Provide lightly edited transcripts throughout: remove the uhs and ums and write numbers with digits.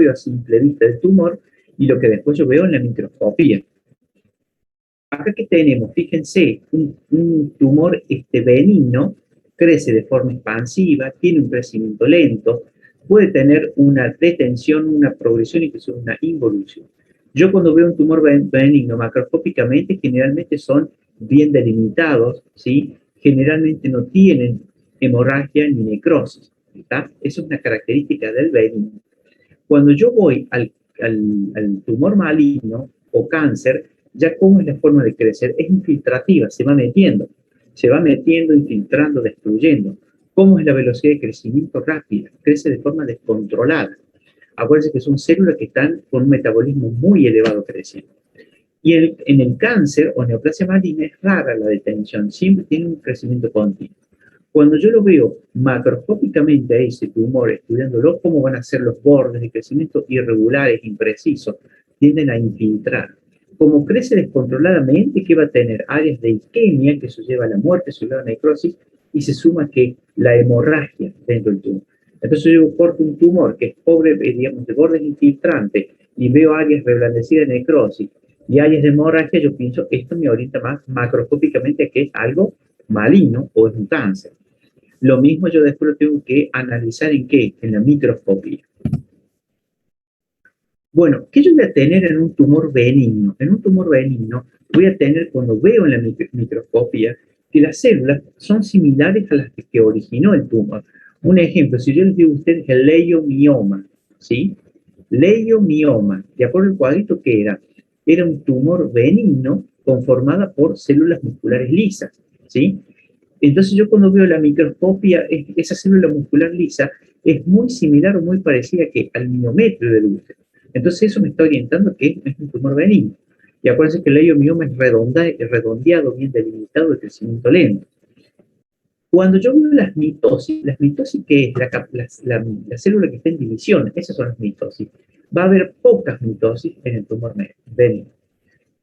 a simple vista del tumor y lo que después yo veo en la microscopía. Acá que tenemos, fíjense, un tumor benigno, crece de forma expansiva, tiene un crecimiento lento, puede tener una detención, una progresión y incluso una involución. Yo cuando veo un tumor benigno macroscópicamente, generalmente son bien delimitados, ¿sí? Generalmente no tienen hemorragia ni necrosis, ¿está? Eso es una característica del benigno. Cuando yo voy al tumor maligno o cáncer, ya cómo es la forma de crecer, es infiltrativa, se va metiendo, infiltrando, destruyendo. ¿Cómo es la velocidad de crecimiento? Rápida, crece de forma descontrolada. Acuérdense que son células que están con un metabolismo muy elevado creciendo. Y en el cáncer o neoplasia maligna es rara la detención, siempre tiene un crecimiento continuo. Cuando yo lo veo macroscópicamente a ese tumor, estudiándolo, cómo van a ser los bordes de crecimiento irregulares, imprecisos, tienden a infiltrar. Como crece descontroladamente, ¿qué va a tener? Áreas de isquemia, que eso lleva a la muerte, eso lleva a la necrosis, y se suma que la hemorragia dentro del tumor. Entonces yo corto un tumor que es pobre, digamos, de bordes infiltrantes, y veo áreas reblandecidas de necrosis, y áreas de hemorragia, yo pienso, esto me orienta más macroscópicamente a que es algo maligno o es un cáncer. Lo mismo yo después lo tengo que analizar en qué, en la microscopía. Bueno, ¿qué yo voy a tener en un tumor benigno? En un tumor benigno voy a tener, cuando veo en la microscopía, que las células son similares a las que originó el tumor. Un ejemplo, si yo les digo a ustedes el leiomioma, ¿sí? Leiomioma, de acuerdo al cuadrito que era, era un tumor benigno conformada por células musculares lisas, ¿sí? Entonces yo cuando veo la microscopia, esa célula muscular lisa es muy similar o muy parecida que al miometrio del útero. Entonces eso me está orientando que es un tumor benigno. Y acuérdense que el leiomioma es redondeado, bien delimitado, de crecimiento lento. Cuando yo veo las mitosis ¿qué es? La célula que está en división, esas son las mitosis. Va a haber pocas mitosis en el tumor benigno.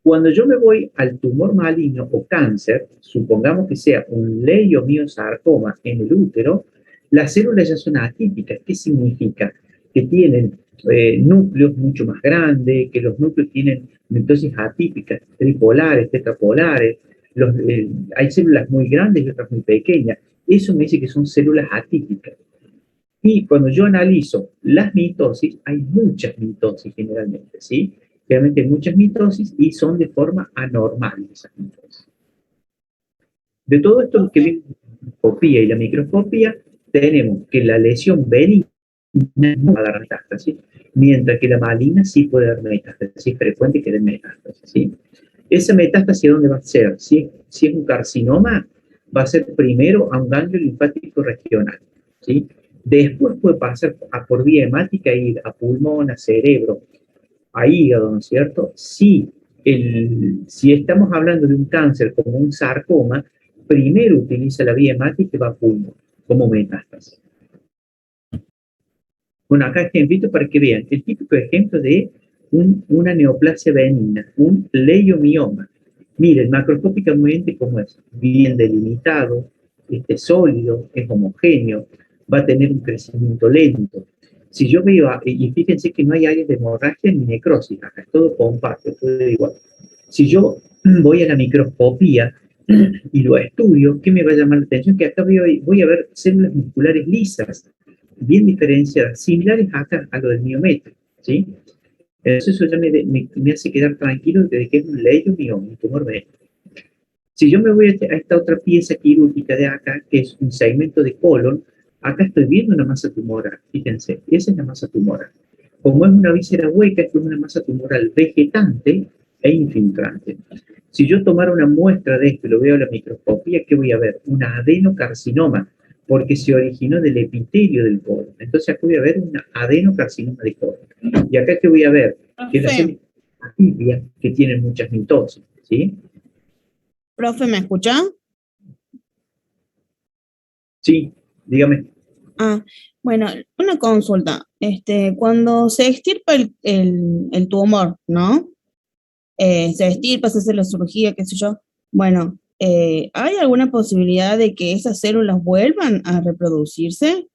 Cuando yo me voy al tumor maligno o cáncer, supongamos que sea un leiomiosarcoma en el útero, las células ya son atípicas. ¿Qué significa? Que tienen núcleos mucho más grandes, que los núcleos tienen mitosis atípicas, tripolares, tetrapolares, hay células muy grandes y otras muy pequeñas. Eso me dice que son células atípicas. Y cuando yo analizo las mitosis, hay muchas mitosis generalmente, ¿sí? Realmente hay muchas mitosis y son de forma anormal esas mitosis. De todo esto que vimos la microscopía y la microscopía, tenemos que la lesión benigna no va a dar metástasis, mientras que la maligna sí puede dar metástasis, es frecuente que dé metástasis, ¿sí? Esa metástasis, ¿dónde va a ser? Si es un carcinoma, va a ser primero a un ganglio linfático regional, ¿sí? Después puede pasar por vía hemática, ir a pulmón, a cerebro, a hígado, ¿no es cierto? Si estamos hablando de un cáncer como un sarcoma, primero utiliza la vía hemática y va a pulmón, como metástasis. Bueno, acá ejemplito para que vean el típico ejemplo de una neoplasia benigna, un leiomioma. Miren, macroscópicamente cómo es, bien delimitado, sólido, es homogéneo, va a tener un crecimiento lento. Si yo veo, y fíjense que no hay áreas de hemorragia ni necrosis, acá es todo compacto, todo igual. Si yo voy a la microscopía y lo estudio, ¿qué me va a llamar la atención? Que acá voy a ver células musculares lisas, bien diferenciadas, similares acá a lo del miometrio, ¿sí? Entonces eso ya me hace quedar tranquilo de que es un leiomioma, un tumor benigno. Si yo me voy a esta otra pieza quirúrgica de acá, que es un segmento de colon, acá estoy viendo una masa tumoral, fíjense, esa es la masa tumoral. Como es una víscera hueca, es una masa tumoral vegetante e infiltrante. Si yo tomara una muestra de esto y lo veo a la microscopía, ¿qué voy a ver? Un adenocarcinoma, porque se originó del epitelio del colon. Entonces acá voy a ver un adenocarcinoma de colon. Y acá, ¿qué voy a ver? Que las células atipias que tienen muchas mitosis, ¿sí? Profe, ¿me escucha? Sí, dígame. Bueno, una consulta. Cuando se extirpa el tumor, ¿no? Se extirpa, se hace la cirugía, qué sé yo. Bueno, ¿hay alguna posibilidad de que esas células vuelvan a reproducirse?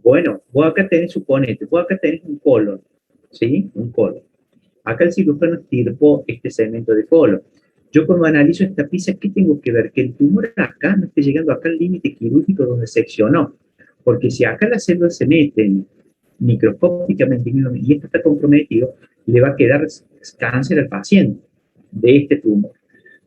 Bueno, vos acá tenés, suponete, vos acá tenés un colon, ¿sí? Un colon. Acá el cirujano estirpó este segmento de colon. Yo cuando analizo esta pieza, ¿qué tengo que ver? Que el tumor acá no esté llegando acá al límite quirúrgico donde seccionó. Porque si acá las células se meten microscópicamente y esto está comprometido, le va a quedar cáncer al paciente de este tumor.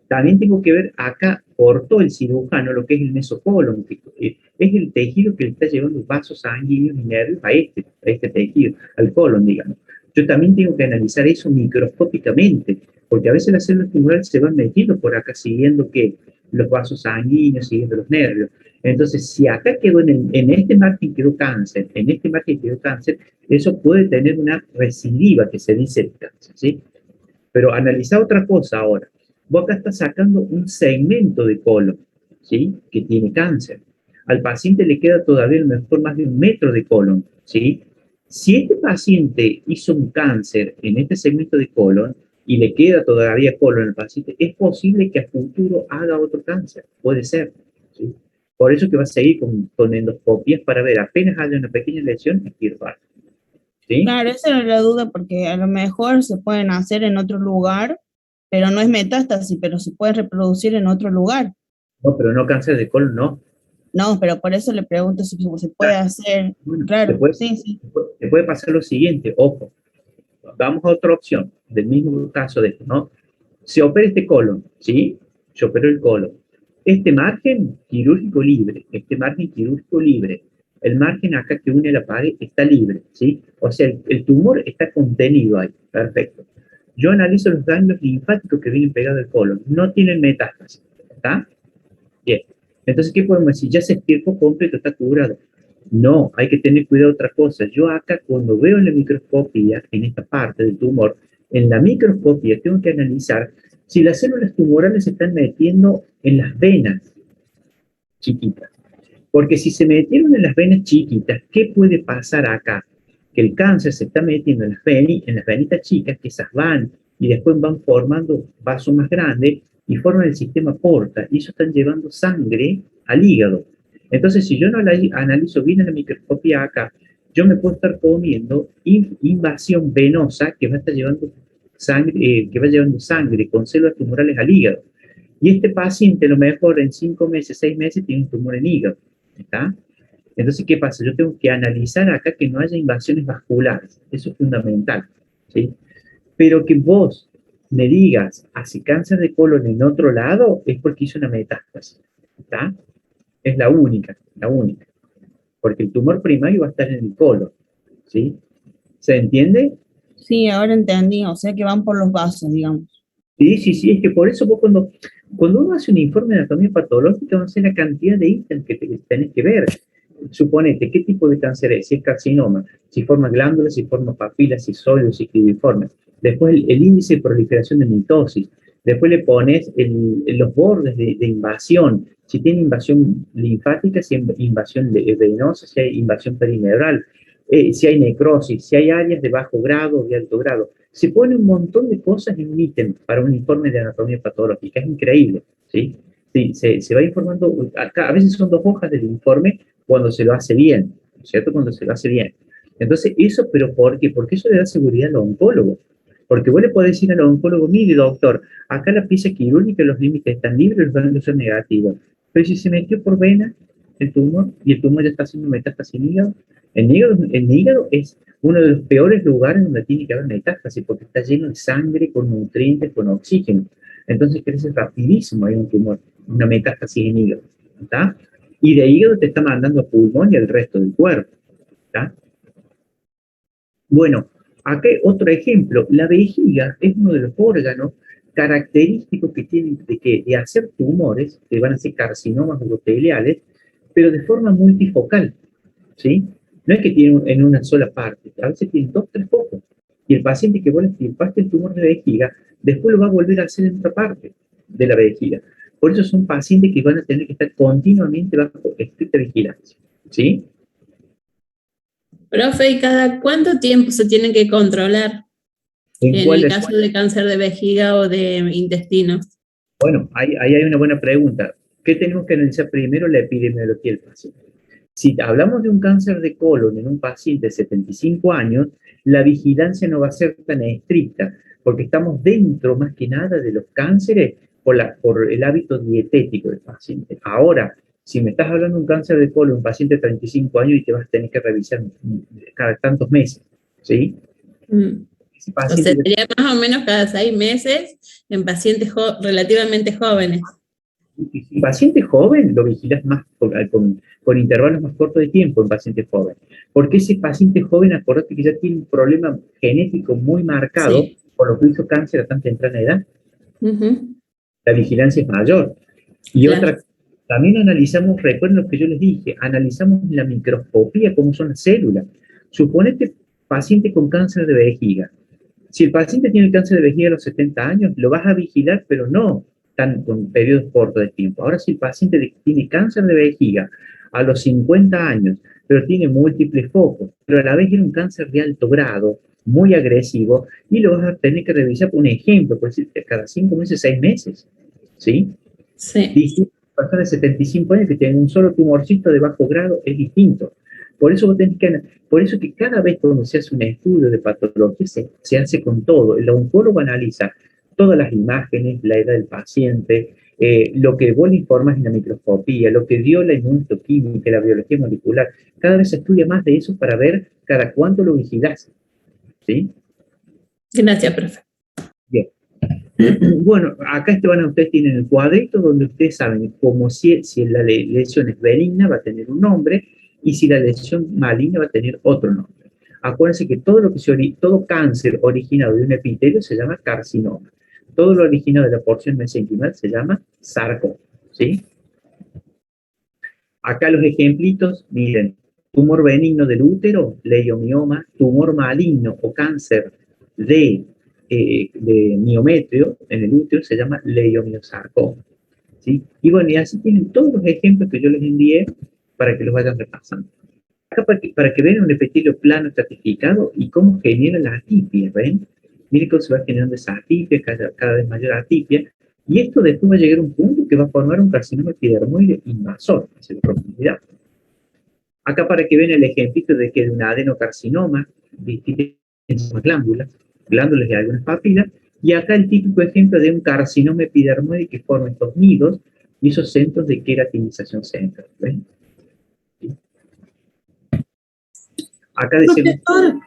También tengo que ver acá, cortó el cirujano lo que es el mesocolon, que es el tejido que le está llevando vasos sanguíneos y nervios a este tejido, al colon, digamos. Yo también tengo que analizar eso microscópicamente, porque a veces las células tumorales se van metiendo por acá siguiendo que los vasos sanguíneos, siguiendo los nervios. Entonces, si acá quedó en este margen quedó cáncer, en este margen quedó cáncer, eso puede tener una recidiva que se dice el cáncer, ¿sí? Pero analiza otra cosa ahora. Vos acá estás sacando un segmento de colon, ¿sí? Que tiene cáncer. Al paciente le queda todavía a lo mejor más de 1 metro de colon, ¿sí? Si este paciente hizo un cáncer en este segmento de colon y le queda todavía colon al paciente, es posible que a futuro haga otro cáncer, puede ser, ¿sí? Por eso que va a seguir con endoscopias para ver apenas haya una pequeña lesión, extirpar, ¿sí? Claro, esa era la duda porque a lo mejor se pueden hacer en otro lugar, pero no es metástasis, pero se puede reproducir en otro lugar. No, pero no cáncer de colon, no. No, pero por eso le pregunto si se puede hacer. Bueno, Claro, sí, sí. te puede pasar lo siguiente, ojo, vamos a otra opción, del mismo caso de esto, ¿no? Se opera este colon, ¿sí? Se operó el colon. Este margen quirúrgico libre, el margen acá que une la pared está libre, ¿sí? O sea, el tumor está contenido ahí, perfecto. Yo analizo los ganglios linfáticos que vienen pegados al colon, no tienen metástasis, ¿está? Bien. Entonces, ¿qué podemos decir? Ya se estirpó completo, está curado. No, hay que tener cuidado otra cosa. Yo acá cuando veo en la microscopía, en esta parte del tumor, en la microscopía tengo que analizar si las células tumorales se están metiendo en las venas chiquitas. Porque si se metieron en las venas chiquitas, ¿qué puede pasar acá? Que el cáncer se está metiendo en las venitas chicas, que esas van y después van formando vasos más grandes y forman el sistema porta, y eso están llevando sangre al hígado. Entonces, si yo no analizo bien en la microscopía acá, yo me puedo estar comiendo invasión venosa que va a estar llevando sangre, que va llevando sangre con células tumorales al hígado. Y este paciente, a lo mejor en 5 meses, 6 meses, tiene un tumor en hígado. ¿Está? Entonces, ¿qué pasa? Yo tengo que analizar acá que no haya invasiones vasculares. Eso es fundamental. ¿Sí? Pero que vos me digas, hace cáncer de colon en otro lado, es porque hizo una metástasis. ¿Está? Es la única, la única. Porque el tumor primario va a estar en el colon. ¿Sí? ¿Se entiende? Sí, ahora entendí. O sea que van por los vasos, digamos. Sí, sí, sí, es que por eso vos cuando uno hace un informe de anatomía patológica, va a ser la cantidad de ítems que tenés que ver. Suponete, ¿qué tipo de cáncer es? Si es carcinoma, si forma glándulas, si forma papilas, si sólidos, si cribiformes. Después el índice de proliferación de mitosis. Después le pones los bordes de invasión, si tiene invasión linfática, si hay invasión venosa, si hay invasión perineral, si hay necrosis, si hay áreas de bajo grado o de alto grado. Se pone un montón de cosas en un ítem para un informe de anatomía patológica, es increíble, ¿sí? Sí, se va informando, a veces son 2 hojas del informe cuando se lo hace bien, ¿cierto? Cuando se lo hace bien. Entonces, eso, ¿pero por qué? Porque eso le da seguridad al oncólogo. Porque vos le podés decir al oncólogo, mire, doctor, acá la pieza quirúrgica, los límites están libres, los ganglios son negativos. Pero si se metió por vena el tumor y el tumor ya está haciendo metástasis en hígado, el hígado es uno de los peores lugares donde tiene que haber metástasis porque está lleno de sangre, con nutrientes, con oxígeno. Entonces crece rapidísimo, hay un tumor, una metástasis en hígado. ¿Está? Y de hígado te está mandando a pulmón y al resto del cuerpo. ¿Está? Bueno, acá hay otro ejemplo. La vejiga es uno de los órganos característicos que tienen de hacer tumores, que van a ser carcinomas uroteliales, pero de forma multifocal. ¿Sí? No es que tiene en una sola parte, a veces tiene 2, 3 focos. Y el paciente que vos le extirpaste el tumor de vejiga, después lo va a volver a hacer en otra parte de la vejiga. Por eso son pacientes que van a tener que estar continuamente bajo estricta vigilancia. ¿Sí? Profe, ¿y cada cuánto tiempo se tienen que controlar ¿En en cuál el es? caso de cáncer de vejiga o de intestinos? Bueno, ahí hay una buena pregunta. ¿Qué tenemos que analizar primero? La epidemiología del paciente. Si hablamos de un cáncer de colon en un paciente de 75 años, la vigilancia no va a ser tan estricta, porque estamos dentro más que nada de los cánceres por el hábito dietético del paciente. Ahora, si me estás hablando de un cáncer de colon, un paciente de 35 años y te vas a tener que revisar cada tantos meses, ¿sí? Ese O sea, paciente sería más o menos cada 6 meses en pacientes relativamente jóvenes. un paciente joven lo vigilas más con intervalos más cortos de tiempo en pacientes jóvenes, porque ese paciente joven, acordate que ya tiene un problema genético muy marcado, Sí. por lo que hizo cáncer a tan temprana edad. Ujú. La vigilancia es mayor. Y Claro. otra, también analizamos, recuerden lo que yo les dije, analizamos la microscopía, cómo son las células. Suponete paciente con cáncer de vejiga. Si el paciente tiene cáncer de vejiga a los 70 años, lo vas a vigilar, pero no con periodos cortos de tiempo. Ahora, si el paciente tiene cáncer de vejiga a los 50 años, pero tiene múltiples focos, pero a la vez tiene un cáncer de alto grado, muy agresivo, y lo vas a tener que revisar, por un ejemplo, por decir, cada 5 meses, 6 meses, ¿sí? Sí. Distinto a personas de 75 años que tienen un solo tumorcito de bajo grado, es distinto. Por eso, por eso que cada vez cuando se hace un estudio de patología se hace con todo. El oncólogo analiza todas las imágenes, la edad del paciente, lo que vos le informas en la microscopía, lo que dio la inmunohistoquímica, la biología molecular. Cada vez se estudia más de eso para ver cada cuánto lo vigilás. ¿Sí? Gracias, profe. Bien. Bueno, acá ustedes tienen el cuadrito donde ustedes saben como si la lesión es benigna va a tener un nombre y si la lesión maligna va a tener otro nombre. Acuérdense que todo cáncer originado de un epitelio se llama carcinoma. Todo lo originado de la porción mesenquimal se llama sarcoma. ¿Sí? Acá los ejemplitos, miren, tumor benigno del útero, leiomioma, tumor maligno o cáncer de miometrio en el útero se llama leiomiosarcoma. ¿Sí? Y bueno, y así tienen todos los ejemplos que yo les envié para que los vayan repasando. Acá para que vean un epitelio plano estratificado y cómo genera la atipia, ¿ven? Miren cómo se va generando esa atipia, cada vez mayor atipia, y esto después va a llegar a un punto que va a formar un carcinoma epidermoide invasor hacia la profundidad. Acá para que vean el ejemplito de que de un adenocarcinoma, distintas glándulas y algunas papilas, y acá el típico ejemplo de un carcinoma epidermoide que forma estos nidos y esos centros de queratinización central. ¿Ven? Acá decimos... Profesor,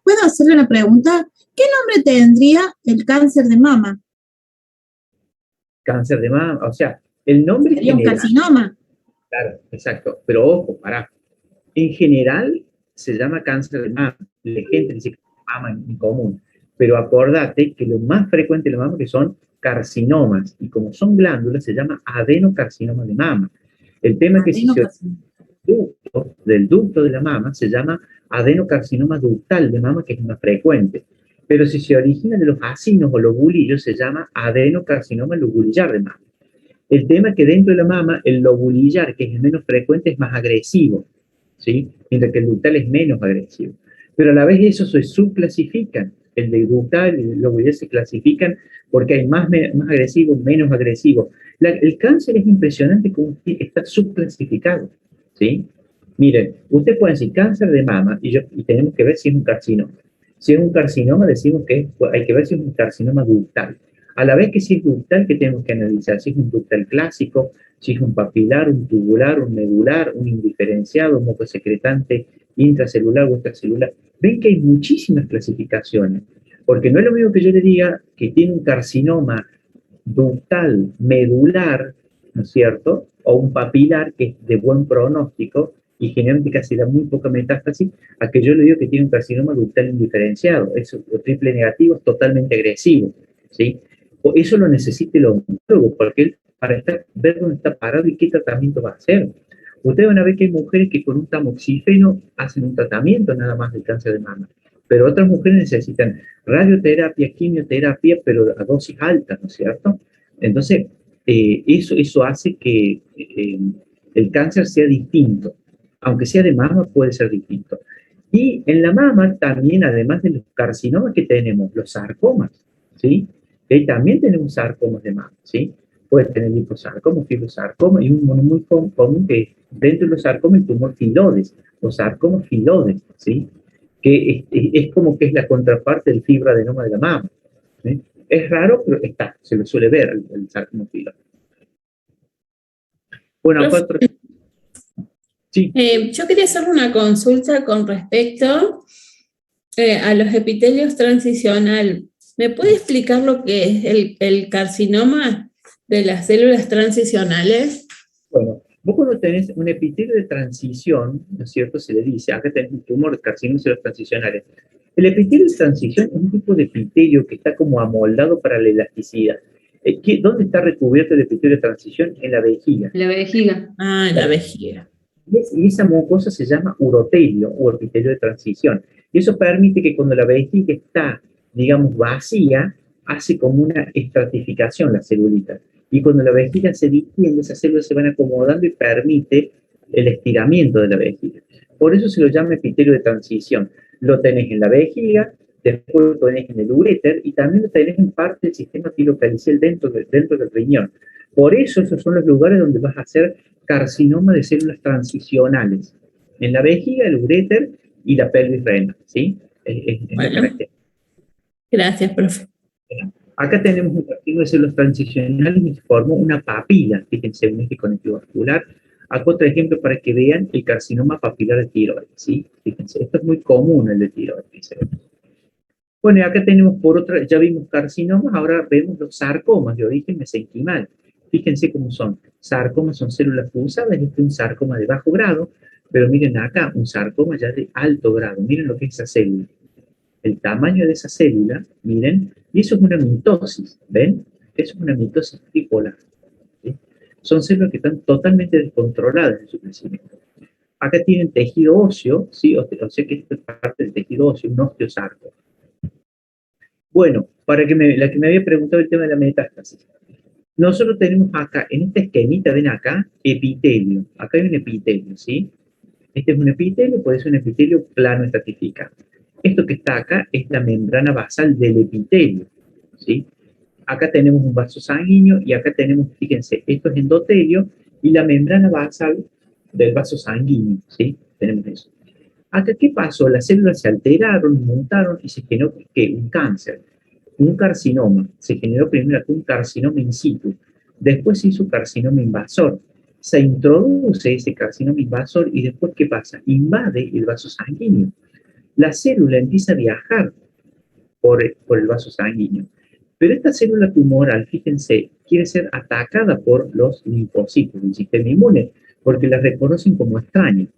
¿puedo hacerle una pregunta? ¿Qué nombre tendría el cáncer de mama? Cáncer de mama, o sea, el nombre ¿Sería un general, carcinoma? claro, exacto, pero ojo, pará. En general se llama cáncer de mama, la gente dice que mama en común, pero acordate que lo más frecuente de la mama que son carcinomas, y como son glándulas se llama adenocarcinoma de mama. El tema es que si se del ducto de la mama se llama adenocarcinoma ductal de mama, que es más frecuente. Pero si se origina de los acinos o lobulillos, se llama adenocarcinoma lobulillar de mama. El tema es que dentro de la mama, el lobulillar, que es el menos frecuente, es más agresivo, ¿sí? Mientras que el ductal es menos agresivo. Pero a la vez eso se subclasifican. El de ductal y el lobulillar se clasifican porque hay más agresivo, menos agresivo. El cáncer es impresionante como está subclasificado, ¿sí? Miren, usted puede decir cáncer de mama y tenemos que ver si es un carcinoma. Si es un carcinoma, decimos que hay que ver si es un carcinoma ductal. A la vez que si es ductal, que tenemos que analizar si es un ductal clásico, si es un papilar, un tubular, un medular, un indiferenciado, un mucosecretante intracelular o extracelular. Ven que hay muchísimas clasificaciones, porque no es lo mismo que yo le diga que tiene un carcinoma ductal medular, ¿no es cierto? O un papilar que es de buen pronóstico y generalmente casi da muy poca metástasis, a que yo le digo que tiene un carcinoma ductal indiferenciado. Eso, triple negativo, es totalmente agresivo, ¿sí? O eso lo necesita el oncólogo, porque él, para ver dónde está parado y qué tratamiento va a hacer. Ustedes van a ver que hay mujeres que con un tamoxifeno hacen un tratamiento nada más del cáncer de mama, pero otras mujeres necesitan radioterapia, quimioterapia, pero a dosis altas, ¿no es cierto? Entonces, eso hace que el cáncer sea distinto. Aunque sea de mama, puede ser distinto. Y en la mama también, además de los carcinomas que tenemos, los sarcomas, ¿sí? También tenemos sarcomas de mama, ¿sí? Puede tener liposarcoma, fibrosarcoma y uno muy común que dentro de los sarcomas el tumor filodes, los sarcomas filodes, ¿sí? Que es como que es la contraparte del fibroadenoma de la mama, ¿sí? Es raro, pero está, se lo suele ver el sarcoma filodes. Bueno, Profe, acá sí, yo quería hacer una consulta con respecto a los epitelios transicional. ¿Me puede explicar lo que es el carcinoma de las células transicionales? bueno, vos cuando tenés un epitelio de transición, ¿no es cierto? Se le dice, acá tenés un tumor de carcinoma de los transicionales. El epitelio de transición es un tipo de epitelio que está como amoldado para la elasticidad. ¿Dónde está recubierto el epitelio de transición? En la vejiga. La vejiga. Ah, en la vejiga. Y esa mucosa se llama urotelio o epitelio de transición. Y eso permite que cuando la vejiga está, digamos, vacía, hace como una estratificación la celulita. Y cuando la vejiga se distiende, esas células se van acomodando y permite el estiramiento de la vejiga. Por eso se lo llama epitelio de transición. Lo tenés en la vejiga, después lo tenés en el uréter y también lo tenés en parte del sistema pilocaricial dentro del riñón. Por eso esos son los lugares donde vas a hacer carcinoma de células transicionales. En la vejiga, el uréter y la pelvis renal, ¿sí? Bueno, gracias, profe. Acá tenemos un carcinoma de células transicionales y se formó una papila, fíjense, un eje conectivo vascular. Acá otro ejemplo para que vean el carcinoma papilar de tiroides, ¿sí? Fíjense, esto es muy común, el de tiroides. Bueno, y acá tenemos por otra, ya vimos carcinomas, ahora vemos los sarcomas de origen mesenquimal. Fíjense cómo son. Sarcomas son células fusadas, este es un sarcoma de bajo grado, pero miren acá, un sarcoma ya de alto grado. Miren lo que es esa célula. El tamaño de esa célula, miren, y eso es una mitosis, ¿ven? Eso es una mitosis tripolar. ¿Sí? Son células que están totalmente descontroladas en su crecimiento. Acá tienen tejido óseo, ¿sí? O sea que esto es parte del tejido óseo, un osteosarco. Bueno, la que me había preguntado el tema de la metástasis. Nosotros tenemos acá, en esta esquemita, ven acá, epitelio. Acá hay un epitelio, ¿sí? Este es un epitelio, puede ser un epitelio plano estratificado. Esto que está acá es la membrana basal del epitelio, ¿sí? Acá tenemos un vaso sanguíneo y acá tenemos, fíjense, esto es endotelio y la membrana basal del vaso sanguíneo, ¿sí? Tenemos eso. Acá, ¿qué pasó? Las células se alteraron, mutaron y se generó ¿qué? Un cáncer, un carcinoma. Se generó primero un carcinoma in situ, después se hizo carcinoma invasor. Se introduce ese carcinoma invasor y después, ¿qué pasa? Invade el vaso sanguíneo. La célula empieza a viajar por el vaso sanguíneo. Pero esta célula tumoral, fíjense, quiere ser atacada por los linfocitos del sistema inmune, porque las reconocen como extrañas.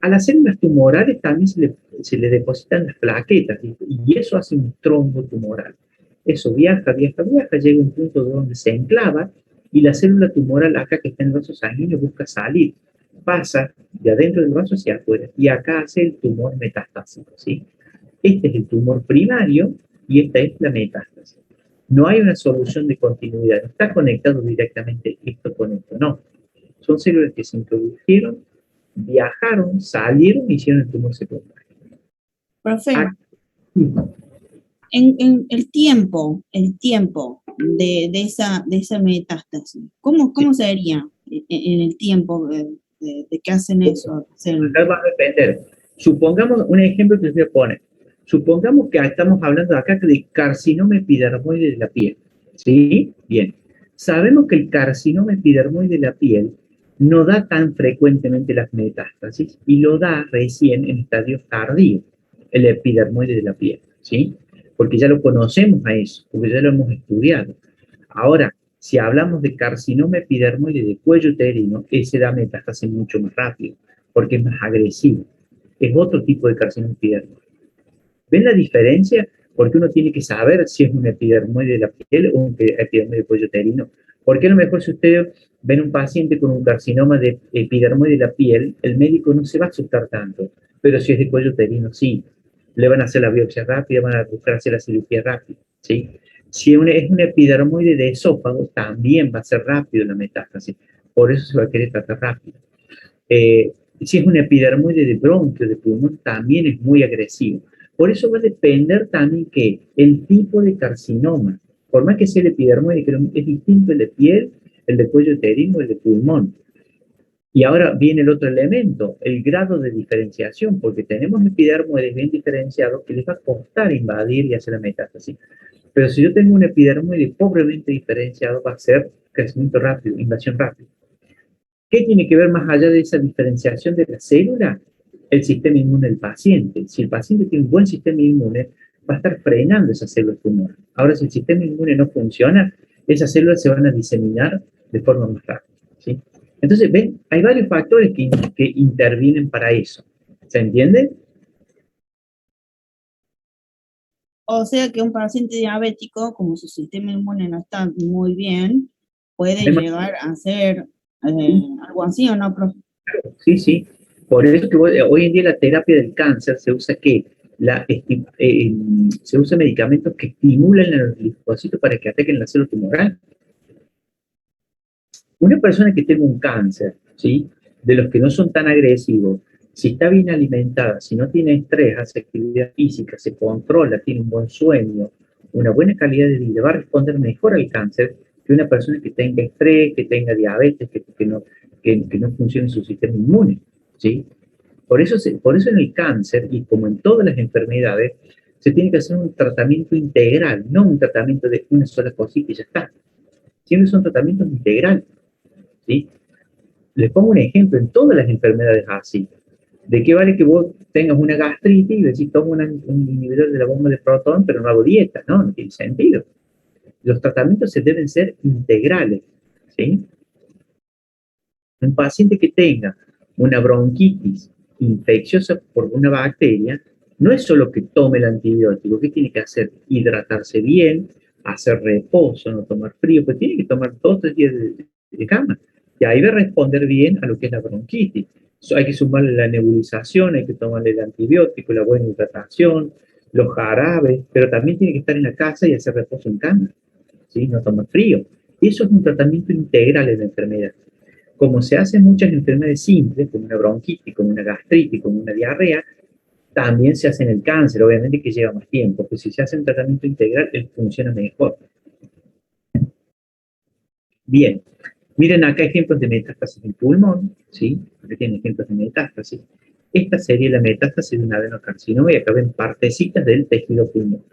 A las células tumorales también se le depositan las plaquetas y eso hace un trombo tumoral. Eso viaja, viaja, viaja, llega a un punto donde se enclava y la célula tumoral acá que está en el vaso sanguíneo busca salir. Pasa de adentro del vaso hacia afuera y acá hace el tumor metastásico, ¿sí? Este es el tumor primario y esta es la metástasis. No hay una solución de continuidad, no está conectado directamente esto con esto, no. Son células que se introdujeron, viajaron, salieron y hicieron el tumor secundario. Profe, Ah, en el tiempo de esa metástasis, ¿cómo sería en el tiempo de que hacen eso? acá va a depender. Supongamos un ejemplo que les voy a poner. Supongamos que estamos hablando acá de carcinoma epidermoide de la piel. ¿Sí? Bien. Sabemos que el carcinoma epidermoide de la piel no da tan frecuentemente las metástasis y lo da recién en estadios tardíos, el epidermoide de la piel. ¿Sí? Porque ya lo conocemos a eso, porque ya lo hemos estudiado. Ahora, si hablamos de carcinoma epidermoide de cuello uterino, ese da metástasis mucho más rápido, porque es más agresivo. Es otro tipo de carcinoma epidermoide. ¿Ven la diferencia? Porque uno tiene que saber si es un epidermoide de la piel o un epidermoide de cuello uterino. Porque a lo mejor si ustedes ven un paciente con un carcinoma de epidermoide de la piel, el médico no se va a asustar tanto. Pero si es de cuello uterino, sí. Le van a hacer la biopsia rápida, van a buscar hacer la cirugía rápida, ¿sí? Si es un epidermoide de esófago, también va a ser rápido la metástasis. Por eso se va a querer tratar rápido. Si es un epidermoide de bronquio, de pulmón, también es muy agresivo. Por eso va a depender también que el tipo de carcinoma. Por más que sea el epidermoide, que es distinto el de piel, el de cuello uterino, el de pulmón. Y ahora viene el otro elemento, el grado de diferenciación, porque tenemos epidermoides bien diferenciados que les va a costar invadir y hacer la metástasis. Pero si yo tengo un epidermoide pobremente diferenciado, va a ser crecimiento rápido, invasión rápida. ¿Qué tiene que ver más allá de esa diferenciación de la célula? El sistema inmune del paciente. Si el paciente tiene un buen sistema inmune, va a estar frenando esas células tumorales. Ahora, si el sistema inmune no funciona, esas células se van a diseminar de forma más rápida, ¿sí? Entonces, ven, hay varios factores que intervienen para eso. ¿Se entiende? O sea que un paciente diabético, como su sistema inmune no está muy bien, puede llegar a hacer algo así, ¿o no, profe? Sí, sí. Por eso que hoy en día la terapia del cáncer se usa se usa medicamentos que estimulan a los linfocitos para que ataquen la célula tumoral. Una persona que tenga un cáncer, ¿sí? De los que no son tan agresivos, si está bien alimentada, si no tiene estrés, hace actividad física, se controla, tiene un buen sueño, una buena calidad de vida, va a responder mejor al cáncer que una persona que tenga estrés, que tenga diabetes, que no funcione su sistema inmune, ¿sí? Por eso en el cáncer, y como en todas las enfermedades, se tiene que hacer un tratamiento integral, no un tratamiento de una sola cosita y ya está. Siempre son tratamientos integrales, ¿sí? Les pongo un ejemplo, en todas las enfermedades así. ¿De qué vale que vos tengas una gastritis y decís, tomo un inhibidor de la bomba de protón, pero no hago dieta? No, no tiene sentido. Los tratamientos se deben ser integrales, ¿sí? Un paciente que tenga una bronquitis infecciosa por una bacteria, no es solo que tome el antibiótico, ¿qué tiene que hacer? Hidratarse bien, hacer reposo, no tomar frío, pues tiene que tomar 2 o 3 días de cama. Y ahí va a responder bien a lo que es la bronquitis. Hay que sumarle la nebulización, hay que tomarle el antibiótico, la buena hidratación, los jarabes, pero también tiene que estar en la casa y hacer reposo en cama, ¿sí? No tomar frío. Eso es un tratamiento integral en la enfermedad. Como se hacen muchas enfermedades simples, como una bronquitis, como una gastritis, como una diarrea, también se hace en el cáncer, obviamente que lleva más tiempo, pero si se hace un tratamiento integral, funciona mejor. Bien, miren acá ejemplos de metástasis en pulmón, ¿sí? Aquí tienen ejemplos de metástasis. Esta sería la metástasis de un adenocarcinoma y acá ven partecitas del tejido pulmonar.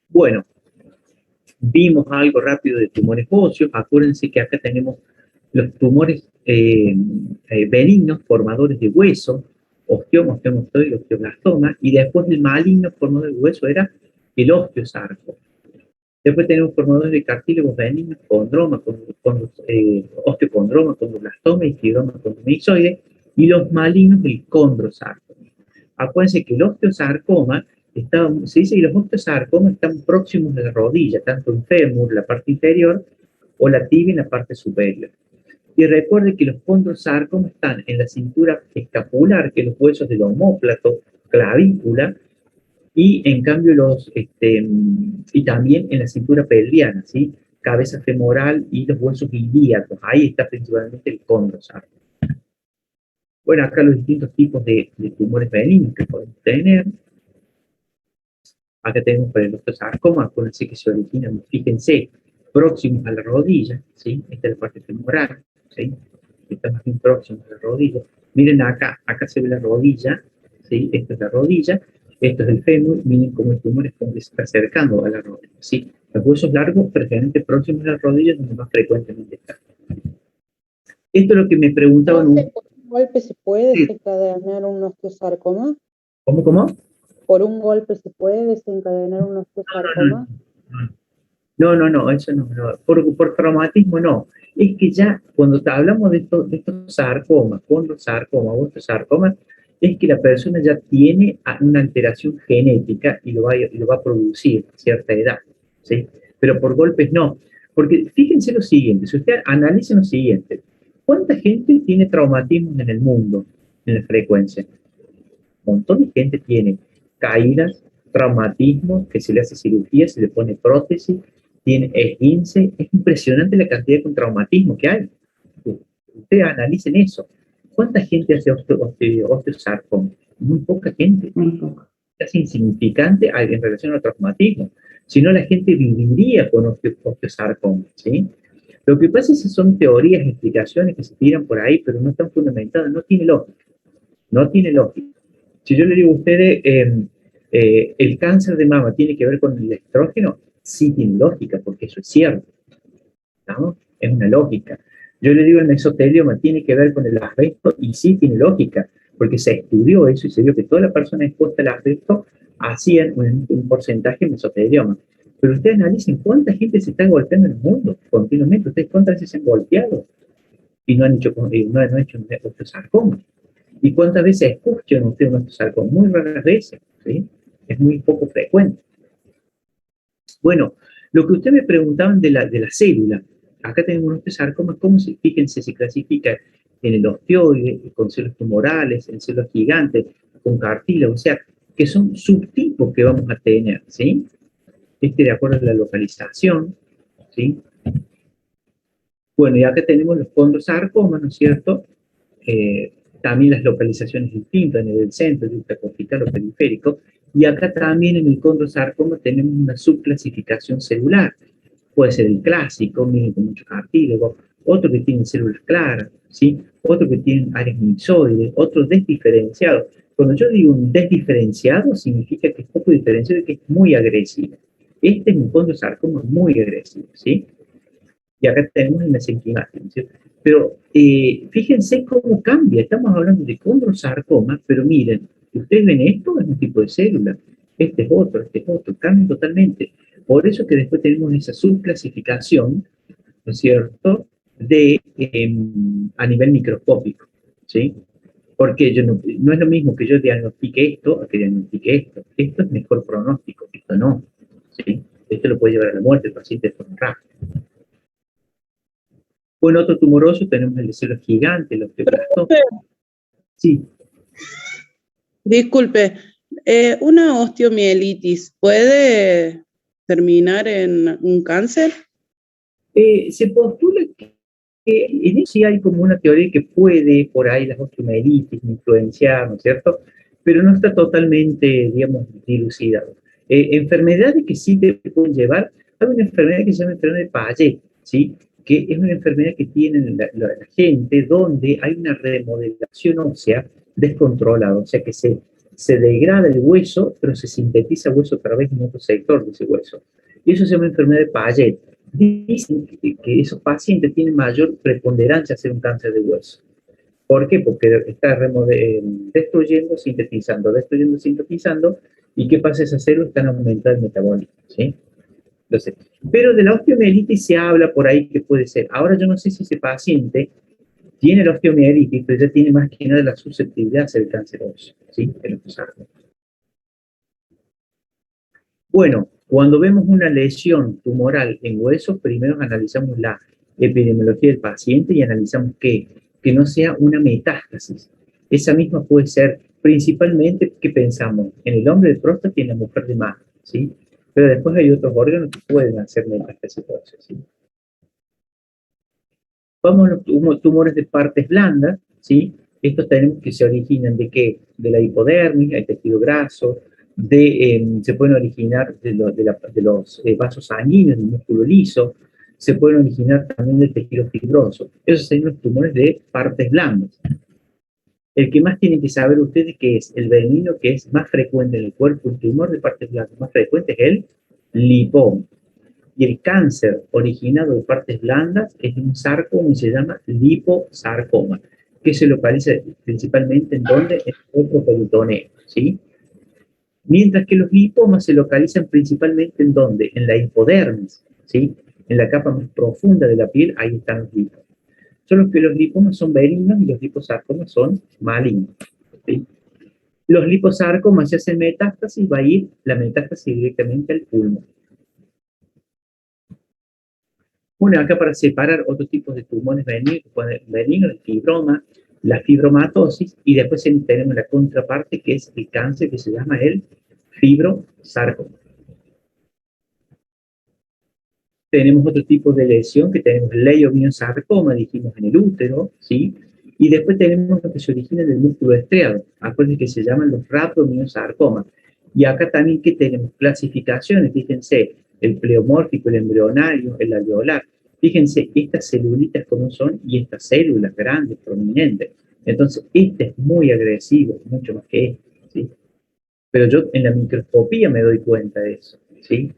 Bueno, vimos algo rápido de tumores óseos. Acuérdense que acá tenemos los tumores benignos formadores de hueso, osteoma, osteomostoide, osteoblastoma, y después el maligno formador de hueso era el osteosarcoma. Después tenemos formadores de cartílagos benignos, condroma, osteocondroma, condroblastoma y fibroma condromicoide, y los malignos del condrosarcoma. Acuérdense que el osteosarcoma se dice que los osteosarcomas están próximos a la rodilla, tanto en fémur, la parte inferior, o la tibia en la parte superior. Y recuerde que los condrosarcomas están en la cintura escapular, que es los huesos del omóplato, clavícula, y en cambio y también en la cintura pelviana, ¿sí? Cabeza femoral y los huesos ilíacos. Ahí está principalmente el condrosarcoma. Bueno, acá los distintos tipos de tumores benignos que podemos tener. Acá tenemos para el osteosarcoma, acuérdense que se originan, fíjense, próximos a la rodilla, ¿sí? Esta es la parte femoral, ¿sí? Está más bien próximo a la rodilla. Miren acá se ve la rodilla, ¿sí? Esta es la rodilla, esto es el fémur, miren cómo el tumor se está acercando a la rodilla, ¿sí? Los huesos largos, preferentemente próximos a la rodilla, es donde más frecuentemente están. Esto es lo que me preguntaban. ¿Por un golpe se puede desencadenar un osteosarcoma? ¿Cómo? ¿Por un golpe se puede desencadenar un osteosarcoma? No, eso no. Por traumatismo no. Es que ya cuando hablamos de estos sarcomas, condrosarcoma, osteosarcoma, es que la persona ya tiene una alteración genética y lo va a producir a cierta edad, ¿sí? Pero por golpes no. Porque fíjense lo siguiente, si usted analiza lo siguiente, ¿cuánta gente tiene traumatismos en el mundo en la frecuencia? Un montón de gente tiene caídas, traumatismos, que se le hace cirugía, se le pone prótesis, tiene esguince. Es impresionante la cantidad de traumatismo que hay. Ustedes analicen eso. ¿Cuánta gente hace osteosarcoma? Muy poca gente. Casi insignificante en relación al traumatismo. Si no, la gente viviría con osteosarcoma, ¿sí? Lo que pasa es que son teorías, explicaciones que se tiran por ahí, pero no están fundamentadas, no tiene lógica, no tiene lógica. Si yo le digo a ustedes, el cáncer de mama tiene que ver con el estrógeno, sí tiene lógica, porque eso es cierto, ¿no? Es una lógica. Yo le digo el mesotelioma tiene que ver con el asbesto, y sí tiene lógica, porque se estudió eso y se vio que toda la persona expuesta al asbesto hacían un porcentaje de mesotelioma. Pero ustedes analicen cuánta gente se está golpeando en el mundo continuamente. Ustedes cuántas veces se han golpeado y no han hecho, no han hecho un osteosarcoma. ¿Y cuántas veces escuchan ustedes un osteosarcoma? Muy raras veces, ¿sí? Es muy poco frecuente. Bueno, lo que ustedes me preguntaban de la célula, acá tenemos un osteosarcoma, ¿cómo se, fíjense, se clasifica en el osteoide, con células tumorales, en células gigantes, con cartílago? O sea, que son subtipos que vamos a tener, ¿sí? De acuerdo a la localización, ¿sí? Bueno, y acá tenemos los condrosarcomas, ¿no es cierto? También las localizaciones distintas en el centro, el intercortical o periférico, y acá también en el condrosarcoma tenemos una subclasificación celular. Puede ser el clásico, miren con mucho cartílago, otro que tiene células claras, ¿sí? Otro que tiene áreas mixoides, otros desdiferenciados. Cuando yo digo un desdiferenciado, significa que es poco diferenciado y que es muy agresivo. Este es un condrosarcoma muy agresivo, ¿sí? Y acá tenemos el mesenquimático, ¿sí? Pero fíjense cómo cambia. Estamos hablando de condrosarcoma, pero miren, ustedes ven esto, es un tipo de célula. Este es otro, cambia totalmente. Por eso que después tenemos esa subclasificación, ¿no es cierto?, a nivel microscópico, ¿sí? Porque no es lo mismo que yo diagnostique esto a que diagnostique esto. Esto es mejor pronóstico, esto no, ¿sí? Esto lo puede llevar a la muerte el paciente de forma rápida. Bueno, otro tumoroso tenemos el de células gigantes, el osteoblastoma. Sí. Disculpe, ¿una osteomielitis puede terminar en un cáncer? Se postula que en eso sí hay como una teoría que puede por ahí las osteomielitis influenciar, ¿no es cierto? Pero no está totalmente, digamos, dilucidado. Enfermedades que sí te pueden llevar, hay una enfermedad que se llama enfermedad de Payet, ¿sí? Que es una enfermedad que tiene la gente donde hay una remodelación ósea descontrolada, o sea que se degrada el hueso, pero se sintetiza hueso otra vez en otro sector de ese hueso. Y eso se llama enfermedad de Payet. Dicen que esos pacientes tienen mayor preponderancia a hacer un cáncer de hueso. ¿Por qué? Porque está destruyendo, sintetizando, ¿y qué pasa? Esas células están aumentando el metabolismo, ¿sí? Entonces, pero de la osteomielitis se habla por ahí que puede ser. Ahora yo no sé si ese paciente tiene la osteomielitis, pero ya tiene más que nada la susceptibilidad a hacer cáncer óseo, ¿sí? Bueno, cuando vemos una lesión tumoral en huesos, primero analizamos la epidemiología del paciente y analizamos que no sea una metástasis. Esa misma puede ser principalmente, ¿qué pensamos? En el hombre de próstata y en la mujer de mama, ¿sí? Pero después hay otros órganos que pueden hacer metástasis, ¿sí? Vamos a los tumores de partes blandas, ¿sí? Estos tenemos que se originan ¿de qué? De la hipodermis, el tejido graso, se pueden originar de los vasos sanguíneos, del músculo liso, se pueden originar también del tejido fibroso. Esos son los tumores de partes blandas. El que más tienen que saber ustedes que es el benigno que es más frecuente en el cuerpo, un tumor de partes blandas más frecuente es el lipoma. Y el cáncer originado de partes blandas es un sarcoma y se llama liposarcoma, que se localiza principalmente en donde en el peritoneo, ¿sí? Mientras que los lipomas se localizan principalmente en donde, en la hipodermis, ¿sí? En la capa más profunda de la piel, ahí están los lipomas. Solo que los lipomas son benignos y los liposarcomas son malignos, ¿sí? Los liposarcomas se hacen metástasis, va a ir la metástasis directamente al pulmón. Bueno, acá para separar otros tipos de tumores benignos, el fibroma, la fibromatosis, y después tenemos la contraparte que es el cáncer que se llama el fibrosarcoma. Tenemos otro tipo de lesión que tenemos el leiomiosarcoma, dijimos en el útero, ¿sí? Y después tenemos lo que se origina en el músculo estriado, acuérdense que se llaman los rhabdomyosarcomas. Y acá también que tenemos clasificaciones, fíjense, el pleomórfico, el embrionario, el alveolar. Fíjense, estas celulitas como son y estas células grandes, prominentes. Entonces, este es muy agresivo, mucho más que este, ¿sí? Pero yo en la microscopía me doy cuenta de eso, ¿sí?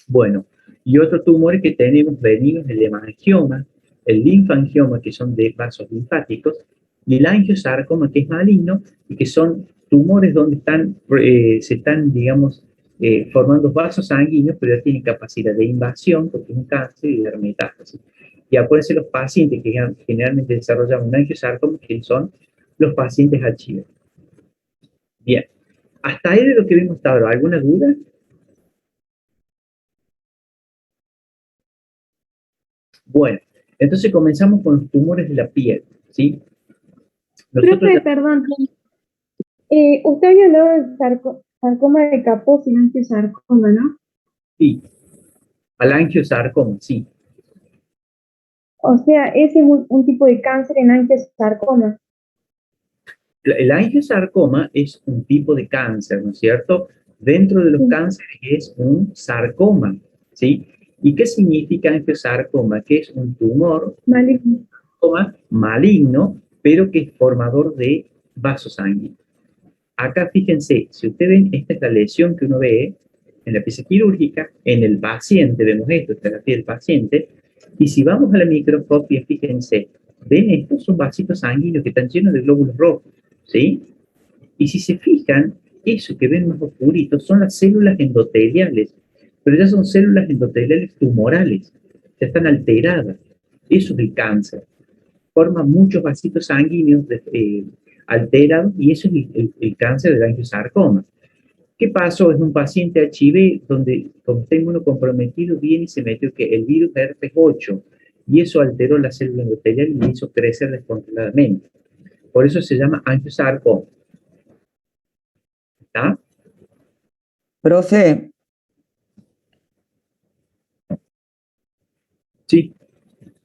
Bueno, y otros tumores que tenemos benignos, el hemangioma, el linfangioma, que son de vasos linfáticos, y el angiosarcoma, que es maligno, y que son tumores donde se están, digamos, formando vasos sanguíneos, pero ya tienen capacidad de invasión, porque es un cáncer, y de metástasis. Y aparecen los pacientes que generalmente desarrollan un angiosarcoma, que son los pacientes HIV. Bien, hasta ahí de lo que vimos hasta ahora, ¿alguna duda? Bueno, entonces comenzamos con los tumores de la piel, ¿sí? Profe, perdón. Usted había hablado del sarcoma de Kaposi, el angiosarcoma, ¿no? Sí, al angiosarcoma, sí. O sea, ese es un tipo de cáncer en angiosarcoma. El angiosarcoma es un tipo de cáncer, ¿no es cierto? Dentro de los Sí. cánceres es un sarcoma, ¿sí? ¿Y qué significa angiosarcoma? Que es un tumor Maligno. maligno, pero que es formador de vasos sanguíneos. Acá fíjense, si ustedes ven, esta es la lesión que uno ve en la pieza quirúrgica, en el paciente, vemos esto, esta es la piel del paciente, y si vamos a la microscopia, fíjense, ven estos son vasitos sanguíneos que están llenos de glóbulos rojos, ¿sí? Y si se fijan, eso que ven más oscurito son las células endoteliales, pero ya son células endoteliales tumorales, ya están alteradas. Eso es el cáncer. Forma muchos vasitos sanguíneos alterados y eso es el cáncer del angiosarcoma. ¿Qué pasó? Es un paciente HIV donde como está inmunocomprometido viene y se metió que el virus herpes 8 y eso alteró la célula endotelial y le hizo crecer descontroladamente. Por eso se llama angiosarcoma. ¿Está? Profe, Sí.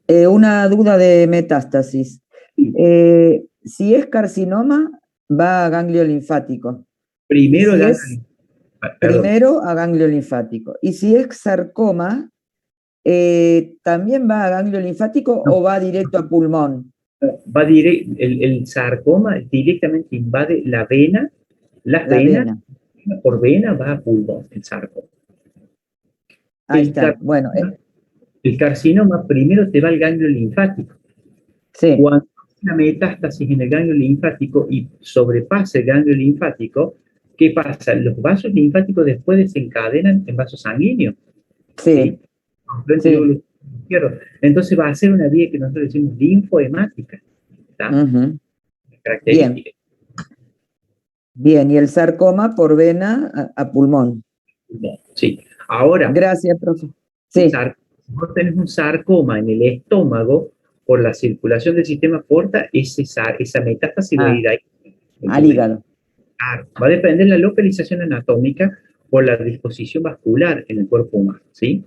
Una duda de metástasis. Si es carcinoma, va a ganglio linfático. Primero, Primero a ganglio linfático. Y si es sarcoma, ¿también va a ganglio linfático o va directo a pulmón? Va el sarcoma directamente invade la vena, las venas, por vena va a pulmón, el sarcoma. Ahí está. Bueno, el carcinoma primero te va al ganglio linfático. Sí. Cuando hay una metástasis en el ganglio linfático y sobrepasa el ganglio linfático, ¿qué pasa? Los vasos linfáticos después desencadenan en vasos sanguíneos. Sí. ¿Sí? Entonces va a ser una vía que nosotros decimos linfohemática. Bien. Bien, y el sarcoma por vena a pulmón. Sí. Ahora. Gracias, profe. Sí. Si vos tenés un sarcoma en el estómago, por la circulación del sistema porta, esa metástasis va a ir ahí. Al hígado. Va a depender de la localización anatómica por la disposición vascular en el cuerpo humano, ¿sí?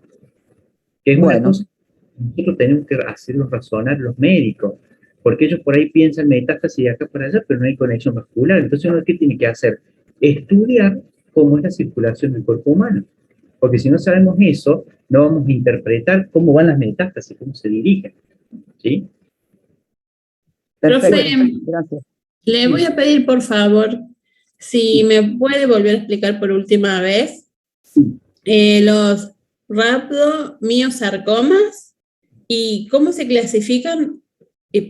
Que es una cosa que nosotros tenemos que hacerlo razonar los médicos, porque ellos por ahí piensan metástasis de acá para allá, pero no hay conexión vascular. Entonces uno, ¿qué tiene que hacer? Estudiar cómo es la circulación del cuerpo humano. Porque si no sabemos eso, no vamos a interpretar cómo van las metástasis, cómo se dirigen. ¿Sí? Perfecto. Profe, gracias. Le voy a pedir, por favor, si me puede volver a explicar por última vez los rhabdomiosarcomas y cómo se clasifican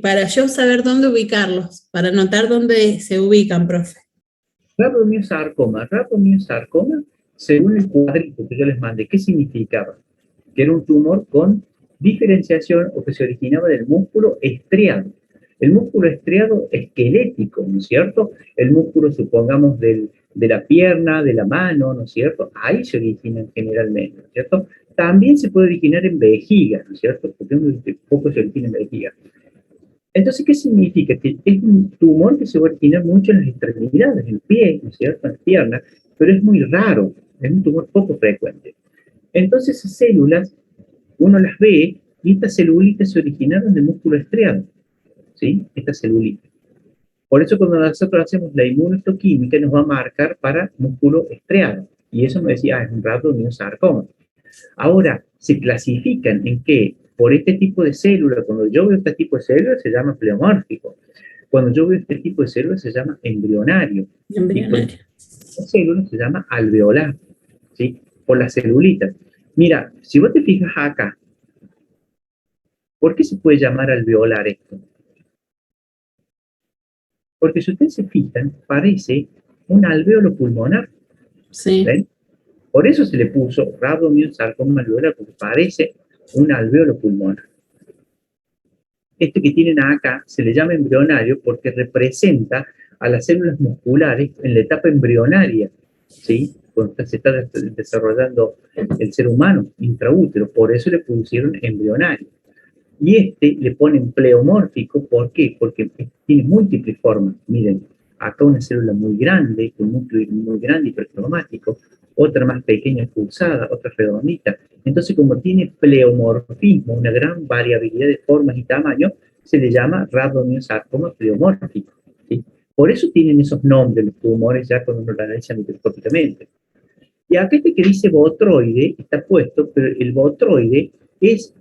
para yo saber dónde ubicarlos, para notar dónde se ubican, profe. Rhabdomiosarcoma, según el cuadrito que yo les mandé, ¿qué significaba? Que era un tumor con diferenciación o que se originaba del músculo estriado. El músculo estriado esquelético, ¿no es cierto? El músculo, supongamos, de la pierna, de la mano, ¿no es cierto? Ahí se originan generalmente, ¿no es cierto? También se puede originar en vejiga, ¿no es cierto? Porque un poco se origina en vejiga. Entonces, ¿qué significa? Que es un tumor que se va a originar mucho en las extremidades, en el pie, ¿no es cierto? En las piernas, pero es muy raro, es un tumor poco frecuente. Entonces, esas células, uno las ve y estas celulitas se originaron del músculo estriado, ¿sí? Estas celulitas. Por eso cuando nosotros hacemos la inmunohistoquímica nos va a marcar para músculo estriado. Y eso me decía, es un rhabdomyosarcoma. Ahora, se clasifican en que por este tipo de célula, cuando yo veo este tipo de célula se llama pleomórfico. Cuando yo veo este tipo de célula se llama embrionario. Embrionario. La célula se llama alveolar, ¿sí? Por las celulitas. Mira, si vos te fijas acá, ¿por qué se puede llamar alveolar esto? Porque si ustedes se fijan, parece un alveolo pulmonar. Sí. ¿Ven? Por eso se le puso rhabdomyosarcoma alveolar, porque parece un alveolo pulmonar. Este que tienen acá se le llama embrionario porque representa a las células musculares en la etapa embrionaria, ¿sí? Cuando se está desarrollando el ser humano intraútero, por eso le pusieron embrionario. Y este le ponen pleomórfico, ¿por qué? Porque tiene múltiples formas. Miren, acá una célula muy grande, con un núcleo muy grande hipercromático, otra más pequeña pulsada, otra redondita. Entonces, como tiene pleomorfismo, una gran variabilidad de formas y tamaños, se le llama rhabdomyosarcoma pleomórfico, ¿sí? Por eso tienen esos nombres los tumores ya cuando uno lo analiza microscópicamente. Y acá este que dice botroide está puesto, pero el botroide es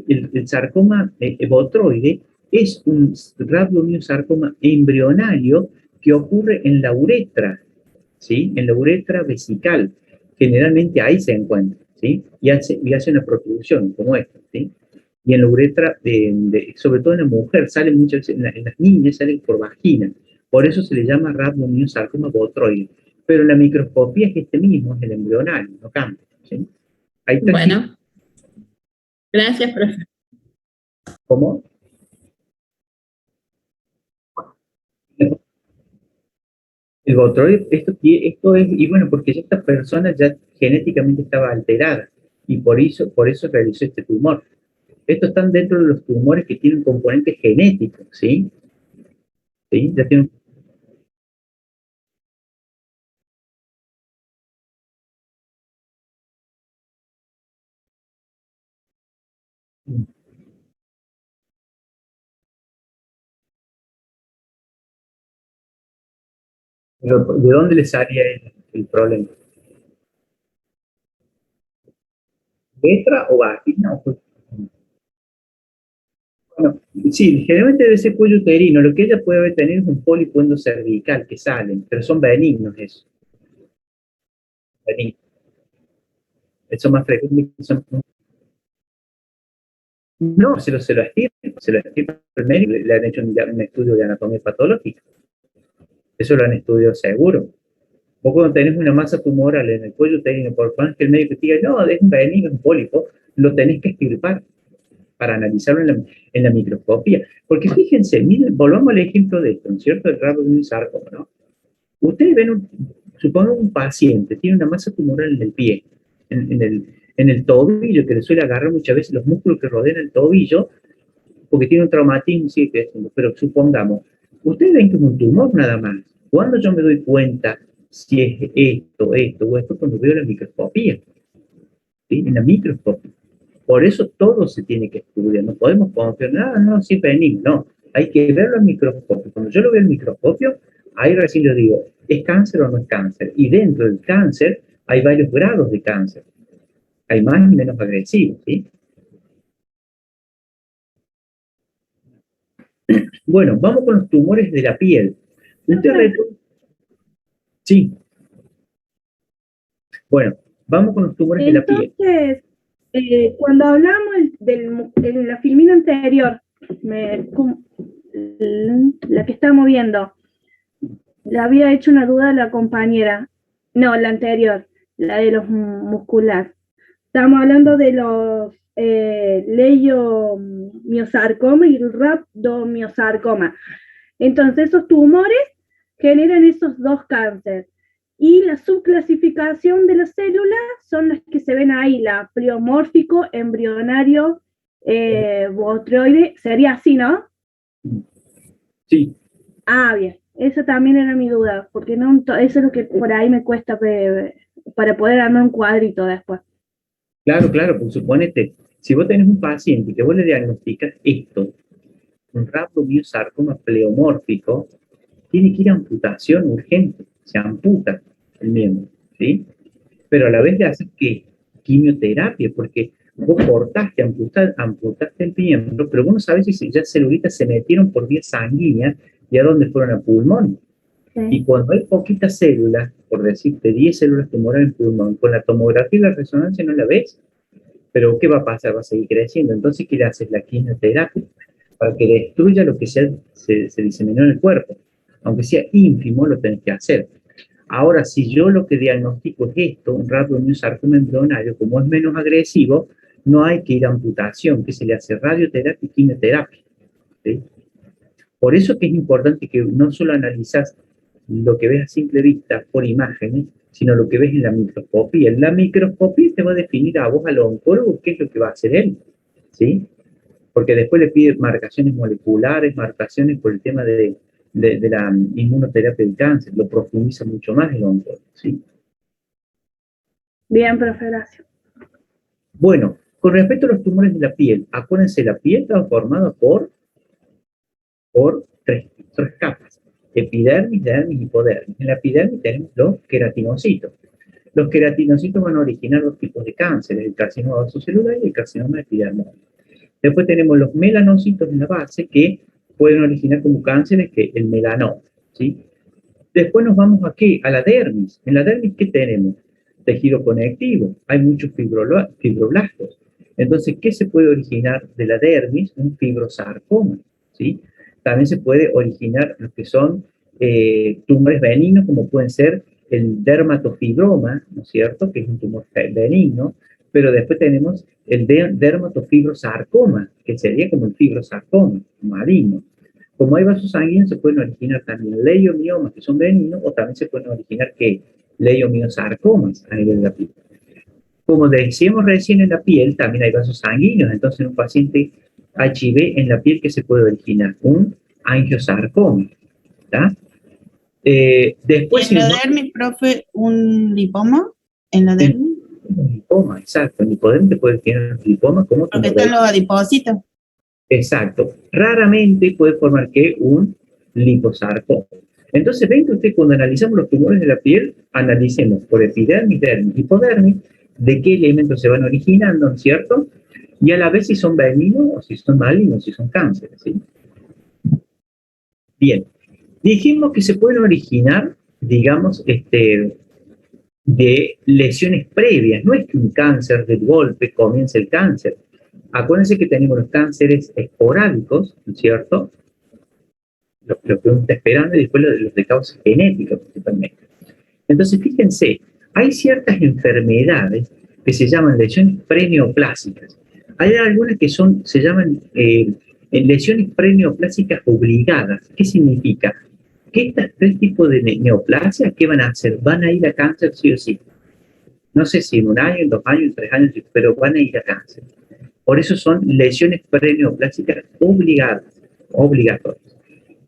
el sarcoma botroide es un rhabdomyosarcoma embrionario que ocurre en la uretra, ¿sí? En la uretra vesical. Generalmente ahí se encuentra, ¿sí? Y hace una protrusión como esta, ¿sí? Y en la uretra, sobre todo en la mujer, salen muchas veces, en las niñas salen por vagina. Por eso se le llama rhabdomyosarcoma botroide. Pero la microscopía es este mismo, es el embrionario, no cambia, ¿sí? Ahí está. Bueno. Gracias, profe. ¿Cómo? El botroide, esto es, y bueno, porque esta persona ya genéticamente estaba alterada, y por eso realizó este tumor. Estos están dentro de los tumores que tienen componentes genéticos, ¿sí? ¿Sí? Ya tienen. ¿De dónde le salía el problema? ¿Letra o vagina? Bueno, sí, generalmente debe ser cuello uterino. Lo que ella puede tener es un pólipo endocervical que salen, pero son benignos eso. Benignos. Eso más frecuente que son. No, se lo estirpa el médico, le han hecho un estudio de anatomía patológica. Eso lo han estudiado seguro. Vos cuando tenés una masa tumoral en el cuello uterino, por más que el médico te diga, no, es un benigno, es un pólipo, lo tenés que estirpar para analizarlo en la microscopía. Porque fíjense, miren, volvamos al ejemplo de esto, ¿no es cierto? El rhabdomyosarcoma, ¿no? Ustedes ven, supongan un paciente, tiene una masa tumoral en el pie, en el tobillo, que le suele agarrar muchas veces los músculos que rodean el tobillo, porque tiene un traumatismo, sí, pero supongamos, ustedes ven que es un tumor nada más. ¿Cuándo yo me doy cuenta si es esto o esto? Cuando veo la microscopía, ¿sí? En la microscopía. Por eso todo se tiene que estudiar. No podemos confiar, no, sí, benigno, no. Hay que verlo al microscopio. Cuando yo lo veo al microscopio, ahí recién yo digo, ¿es cáncer o no es cáncer? Y dentro del cáncer hay varios grados de cáncer. Hay más y menos agresivos, ¿sí? Bueno, vamos con los tumores de la piel. Sí. Bueno, vamos con los tumores de la piel. Entonces, cuando hablamos en la filmina anterior, la que estábamos viendo, le había hecho una duda a la compañera. No, la anterior, la de los musculares. Estamos hablando de los leiomiosarcoma y el rhabdomyosarcoma. Entonces, esos tumores generan esos dos cánceres. Y la subclasificación de las células son las que se ven ahí, la pleomórfico, embrionario, botroide, sería así, ¿no? Sí. Ah, bien, esa también era mi duda, porque no, eso es lo que por ahí me cuesta para poder armar un cuadrito después. Claro, pues suponete, si vos tenés un paciente que vos le diagnosticas esto, un rhabdomyosarcoma pleomórfico, tiene que ir a amputación urgente, se amputa el miembro, ¿sí? Pero a la vez le haces que quimioterapia, porque vos cortaste, amputaste el miembro, pero vos no sabés si ya celulitas se metieron por vía sanguínea y a dónde fueron, a pulmón. Y cuando hay poquitas células, por decirte 10 células tumorales en pulmón, con la tomografía y la resonancia no la ves, pero ¿qué va a pasar? Va a seguir creciendo. Entonces, ¿qué le haces? La quimioterapia, para que destruya lo que se diseminó en el cuerpo. Aunque sea ínfimo, lo tenés que hacer. Ahora, si yo lo que diagnostico es esto, un radiomiosarcoma embrionario, como es menos agresivo, no hay que ir a amputación, que se le hace radioterapia y quimioterapia, ¿sí? Por eso que es importante que no solo analizas lo que ves a simple vista por imágenes, sino lo que ves en la microscopía. En la microscopía te va a definir a vos, al oncólogo, qué es lo que va a hacer él, ¿sí? Porque después le pide marcaciones moleculares, marcaciones por el tema de la inmunoterapia del cáncer, lo profundiza mucho más el oncólogo, ¿sí? Bien, profe, gracias. Bueno, con respecto a los tumores de la piel, acuérdense, la piel está formada por tres capas: epidermis, dermis y hipodermis. En la epidermis tenemos los queratinocitos. Los queratinocitos van a originar dos tipos de cánceres, el carcinoma vasocelular y el carcinoma epidermoide. Después tenemos los melanocitos en la base, que pueden originar como cánceres, que el melanoma, ¿sí? Después nos vamos aquí a la dermis. En la dermis, ¿qué tenemos? Tejido conectivo, hay muchos fibroblastos. Entonces, ¿qué se puede originar de la dermis? Un fibrosarcoma, ¿sí? También se puede originar lo que son tumores benignos, como pueden ser el dermatofibroma, ¿no es cierto?, que es un tumor benigno, pero después tenemos el dermatofibrosarcoma, que sería como el fibrosarcoma maligno. Como hay vasos sanguíneos, se pueden originar también leiomiomas, que son benignos, o también se pueden originar leiomiosarcomas a nivel de la piel. Como decíamos recién, en la piel también hay vasos sanguíneos. Entonces, en un paciente HIV en la piel, ¿qué se puede originar? Un angiosarcoma, ¿está? Después, ¿En la dermis, profe, un lipoma? ¿En la dermis? Un lipoma, exacto. En hipodermis te puede tener un lipoma como... Porque están los adipocitos. Exacto. Raramente puede formar que un liposarcoma. Entonces, ven que usted, cuando analizamos los tumores de la piel, analicemos por epidermis, dermis, hipodermis, de qué elementos se van originando, ¿no es cierto? Y a la vez si son benignos o si son malignos, si son cánceres, ¿sí? Bien. Dijimos que se pueden originar, digamos, de lesiones previas. No es que un cáncer del golpe comience el cáncer. Acuérdense que tenemos los cánceres esporádicos, ¿no es cierto? Lo que uno está esperando, y después los de causa genética, principalmente. Entonces, fíjense, hay ciertas enfermedades que se llaman lesiones preneoplásicas. Hay algunas que se llaman lesiones preneoplásicas obligadas. ¿Qué significa? Que estos tres tipos de neoplasias, ¿qué van a hacer? Van a ir a cáncer sí o sí. No sé si en 1 año, en 2 años, en 3 años, pero van a ir a cáncer. Por eso son lesiones preneoplásicas obligatorias.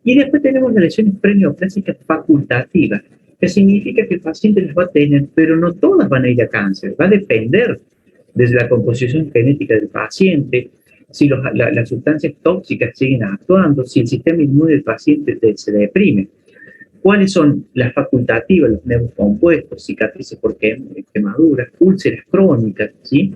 Y después tenemos las lesiones preneoplásicas facultativas, que significa que el paciente las va a tener, pero no todas van a ir a cáncer. Va a depender desde la composición genética del paciente, si las sustancias tóxicas siguen actuando, si el sistema inmune del paciente se deprime. ¿Cuáles son las facultativas? Los nervios compuestos, cicatrices por quemaduras, úlceras crónicas, ¿sí?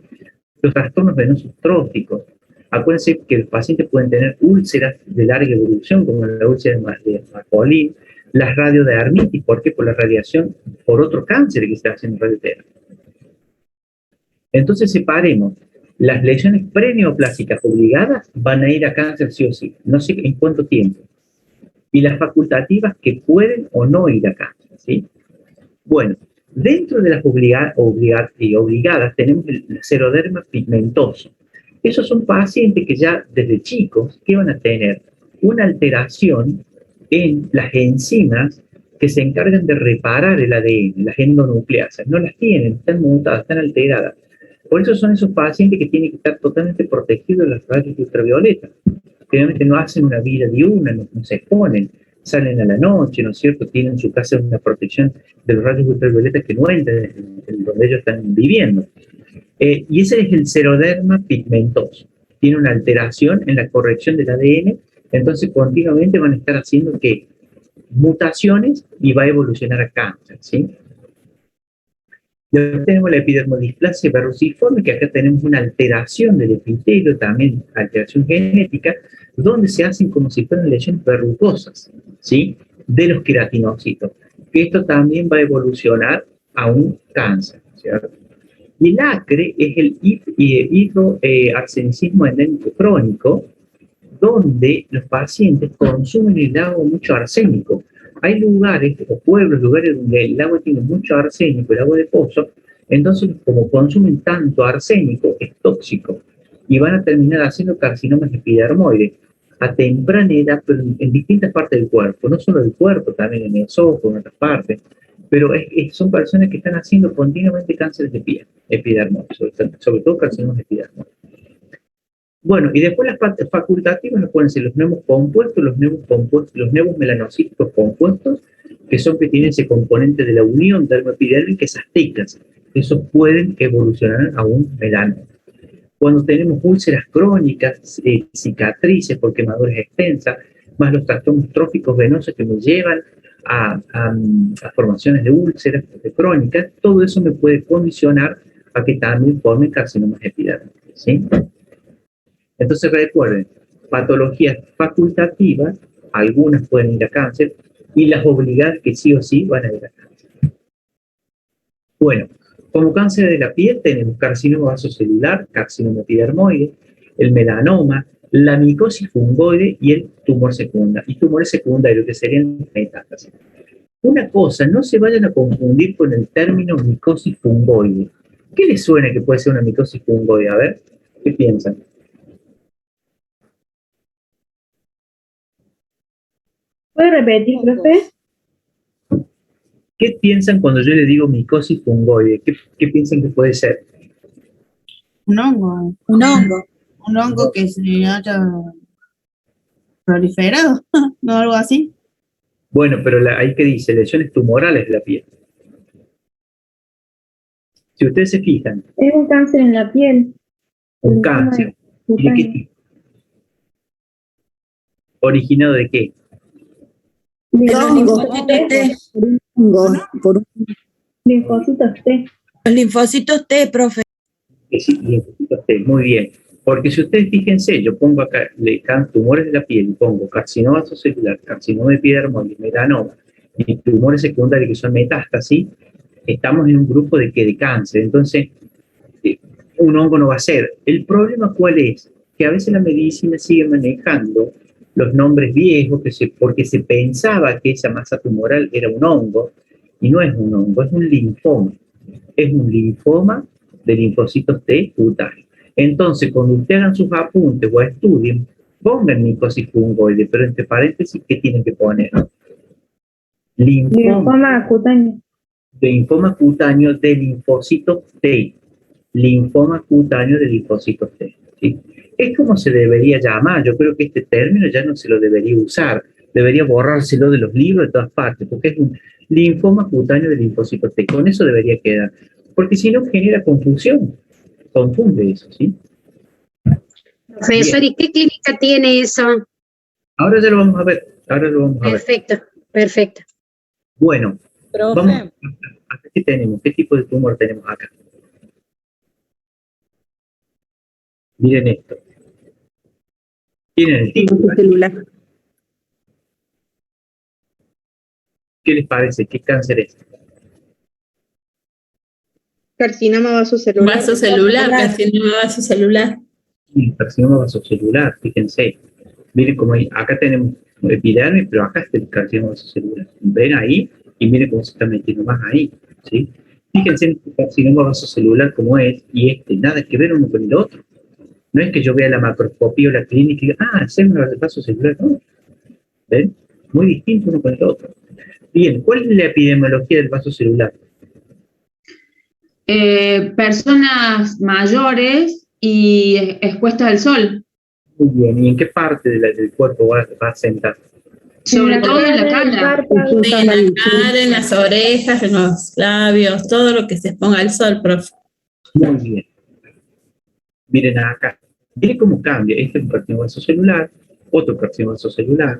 Los trastornos venosos tróficos. Acuérdense que los pacientes pueden tener úlceras de larga evolución, como la úlcera de Marcolin, las radiodermitis. ¿Por qué? Por la radiación, por otro cáncer que se está haciendo radioterapia. Entonces, separemos. Las lesiones preneoplásicas obligadas van a ir a cáncer sí o sí, no sé en cuánto tiempo. Y las facultativas que pueden o no ir a cáncer, ¿sí? Bueno, dentro de las obligadas tenemos el xeroderma pigmentoso. Esos son pacientes que ya desde chicos, ¿qué van a tener? Una alteración en las enzimas que se encargan de reparar el ADN, las endonucleasas. No las tienen, están mutadas, están alteradas. Por eso son esos pacientes que tienen que estar totalmente protegidos de las rayos ultravioletas. Generalmente no hacen una vida diurna, no se exponen, salen a la noche, ¿no es cierto? Tienen en su casa una protección de los rayos ultravioletas que no entran en donde ellos están viviendo. Y ese es el xeroderma pigmentoso. Tiene una alteración en la corrección del ADN, entonces continuamente van a estar haciendo que mutaciones y va a evolucionar a cáncer, ¿sí? Luego tenemos la epidermodisplasia verruciforme, que acá tenemos una alteración del epitelio, también alteración genética, donde se hacen como si fueran lesiones verrucosas, ¿sí? De los queratinocitos. Esto también va a evolucionar a un cáncer, ¿cierto? Y el acre es el hidroarsenicismo endémico crónico, donde los pacientes consumen el agua mucho arsénico. Hay lugares, o pueblos, lugares donde el agua tiene mucho arsénico, el agua de pozo, entonces como consumen tanto arsénico, es tóxico, y van a terminar haciendo carcinomas epidermoides a temprana edad, pero en distintas partes del cuerpo, no solo del cuerpo, también en el esófago, en otras partes, pero son personas que están haciendo continuamente cánceres de piel, epidermoides, sobre todo carcinomas epidermoides. Bueno, y después las partes facultativas pueden ser los nevos compuestos, los nevos melanocíticos compuestos, que son que tienen ese componente de la unión dermoepidérmica, esas tecas. Esos pueden evolucionar a un melanoma. Cuando tenemos úlceras crónicas, cicatrices por quemaduras extensas, más los trastornos tróficos venosos que me llevan a formaciones de úlceras crónicas, todo eso me puede condicionar a que también formen carcinomas epidérmicos, ¿sí? Entonces recuerden, patologías facultativas, algunas pueden ir a cáncer, y las obligadas que sí o sí van a ir a cáncer. Bueno, como cáncer de la piel tenemos carcinoma vasocelular, carcinoma epidermoide, el melanoma, la micosis fungoide y el tumor secundario. Y tumores secundarios que serían metástasis. Una cosa, no se vayan a confundir con el término micosis fungoide. ¿Qué les suena que puede ser una micosis fungoide? A ver, ¿qué piensan? ¿Puede repetir, profe? ¿Qué piensan cuando yo le digo micosis fungoide? ¿Qué piensan que puede ser? Un hongo. Un hongo que se haya proliferado, ¿no? Algo así. Bueno, pero ahí que dice, lesiones tumorales de la piel. Si ustedes se fijan, Es un cáncer en la piel. un cáncer, ¿y de qué tipo? ¿Originado de qué? Linfocitos T. Los linfocitos T, profe. Linfocitos T, muy bien. Porque si ustedes fíjense, yo pongo acá tumores de la piel y pongo carcinoma vasocelular, carcinoma epidermoide, melanoma y tumores secundarios que son metástasis, estamos en un grupo de cáncer. Entonces, un hongo no va a ser. El problema, ¿cuál es? Que a veces la medicina sigue manejando los nombres viejos porque se pensaba que esa masa tumoral era un hongo, y no es un hongo, es un linfoma. Es un linfoma de linfocitos T cutáneo. Entonces, cuando ustedes hagan sus apuntes o estudien, pongan micosis fungoide, pero entre paréntesis, ¿qué tienen que poner? Linfoma cutáneo. Linfoma cutáneo de linfocitos T. Linfoma cutáneo de linfocitos T. ¿Sí? Es como se debería llamar. Yo creo que este término ya no se lo debería usar. Debería borrárselo de los libros de todas partes, porque es un linfoma cutáneo de linfocitos T. Con eso debería quedar. Porque si no, genera confusión. Confunde eso, ¿sí? Profesor, ¿y qué clínica tiene eso? Ahora ya lo vamos a ver. Perfecto, perfecto. Bueno, Profe. vamos a ver qué tenemos, qué tipo de tumor tenemos acá. Miren esto. Tienen el título celular. ¿Qué les parece? ¿Qué cáncer es? Carcinoma vasocelular. Carcinoma vasocelular. Sí, carcinoma vasocelular, fíjense. Miren cómo acá tenemos epidermis, pero acá está el carcinoma vasocelular. Ven ahí y miren cómo se está metiendo más ahí, ¿sí? Fíjense en el carcinoma vasocelular como es, y nada que ver uno con el otro. No es que yo vea la macroscopía o la clínica y diga, es una vasocelular, no. ¿Ven? Muy distinto uno con el otro. Bien, ¿cuál es la epidemiología del vasocelular? Personas mayores y expuestas al sol. Muy bien, ¿y en qué parte del cuerpo va a sentar? Sobre todo en la cara. Sí, en la cara, en las orejas, en los labios, todo lo que se exponga al sol, profe. Muy bien. Miren acá. Miren cómo cambia. Este es un carcinoma vasocelular, otro carcinoma vasocelular,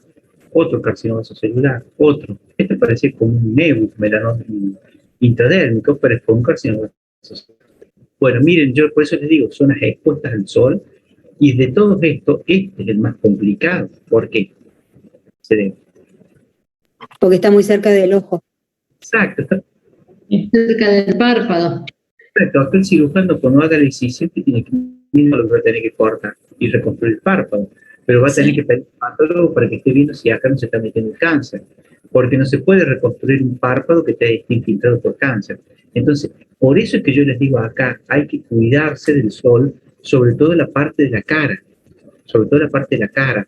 otro carcinoma vasocelular, otro. Esto parece como un nebus melanoma intradérmico, pero es como un carcinoma vasocelular. Bueno, miren, yo por eso les digo, zonas expuestas al sol, y de todo esto, este es el más complicado. ¿Por qué? Se debe. Porque está muy cerca del ojo. Exacto, está Cerca del párpado. perfecto. Acá el cirujano, cuando haga la incisión, tiene que lo va a tener que cortar y reconstruir el párpado, pero va a tener que pedir un patólogo para que esté viendo si acá no se está metiendo el cáncer, porque no se puede reconstruir un párpado que esté infiltrado por cáncer. Entonces, por eso es que yo les digo acá, hay que cuidarse del sol, sobre todo la parte de la cara, sobre todo la parte de la cara,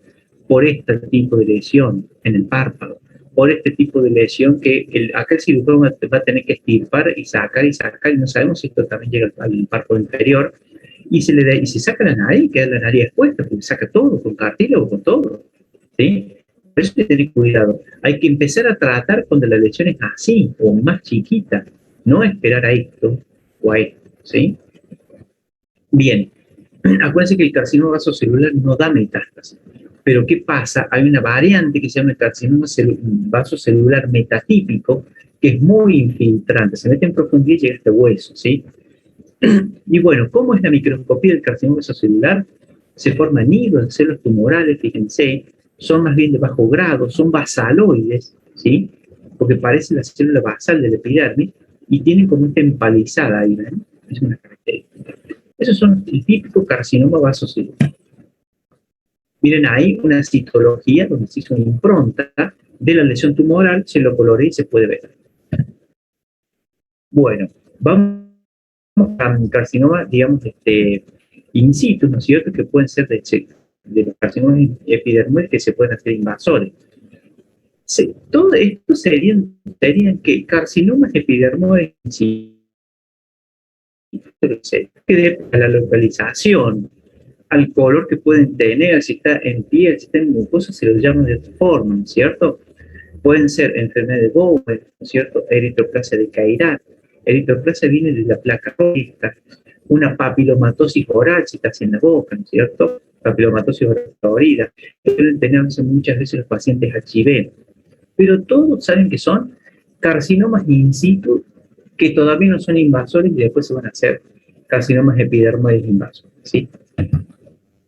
por este tipo de lesión en el párpado, por este tipo de lesión que acá el cirujano va a tener que extirpar y sacar, y no sabemos si esto también llega al párpado inferior, y se saca la nariz, queda la nariz expuesta, porque saca todo, con cartílago, con todo, ¿sí? Por eso hay que tener cuidado. Hay que empezar a tratar cuando la lesión es así, o más chiquita, no esperar a esto o a esto, ¿sí? Bien, acuérdense que el carcinoma vasocelular no da metástasis, pero ¿qué pasa? Hay una variante que se llama el carcinoma vasocelular metatípico, que es muy infiltrante, se mete en profundidad y llega hasta hueso, ¿sí? Y bueno, ¿cómo es la microscopía del carcinoma vasocelular? Se forman nidos de células tumorales, fíjense, son más bien de bajo grado, son basaloides, ¿sí? Porque parece la célula basal de la epidermis y tienen como esta empalizada ahí, ¿ven? Es una característica. Esos son el típico carcinoma vasocelular. Miren ahí una citología donde se hizo una impronta de la lesión tumoral, se lo colorea y se puede ver. Bueno, vamos a carcinoma, digamos, in situ, ¿no es cierto?, que pueden ser de los carcinomas epidermoides que se pueden hacer invasores. Sí, todo esto serían que carcinomas epidermoides in situ, que depende de la localización, al color que pueden tener, si está en piel, si está en mucosa, se los llama de otra forma, ¿no es cierto? Pueden ser enfermedades de Bowen, ¿no es cierto?, eritroplasia de Cairát. Eritroplasia viene de la placa roja, una papilomatosis oral, si estás en la boca, ¿no es cierto? Papilomatosis oral favorita. Pueden tener muchas veces los pacientes HIV. Pero todos saben que son carcinomas in situ que todavía no son invasores y después se van a hacer carcinomas epidermoides invasores, ¿sí?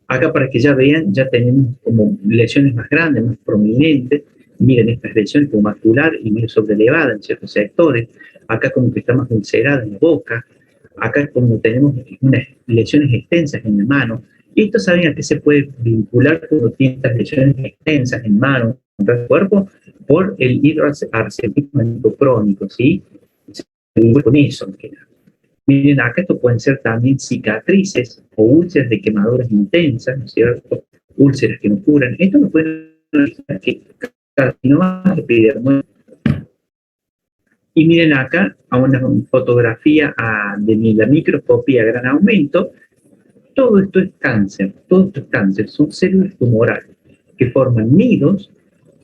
Acá para que ya vean, ya tenemos como lesiones más grandes, más prominentes. Miren estas lesiones como macular y medio sobrelevada en ciertos sectores. Acá como que está más ulcerada en la boca. Acá como tenemos unas lesiones extensas en la mano. Y esto saben a qué se puede vincular cuando tiene estas lesiones extensas en mano, en el cuerpo, por el hidroarsenismo crónico, ¿sí? Con eso, miren, acá esto pueden ser también cicatrices o úlceras de quemaduras intensas, ¿no es cierto? Úlceras que no curan. Esto no puede ser que carcinomas epidermoides. Y miren acá a una fotografía de la microscopía a gran aumento. Todo esto es cáncer, son células tumorales que forman nidos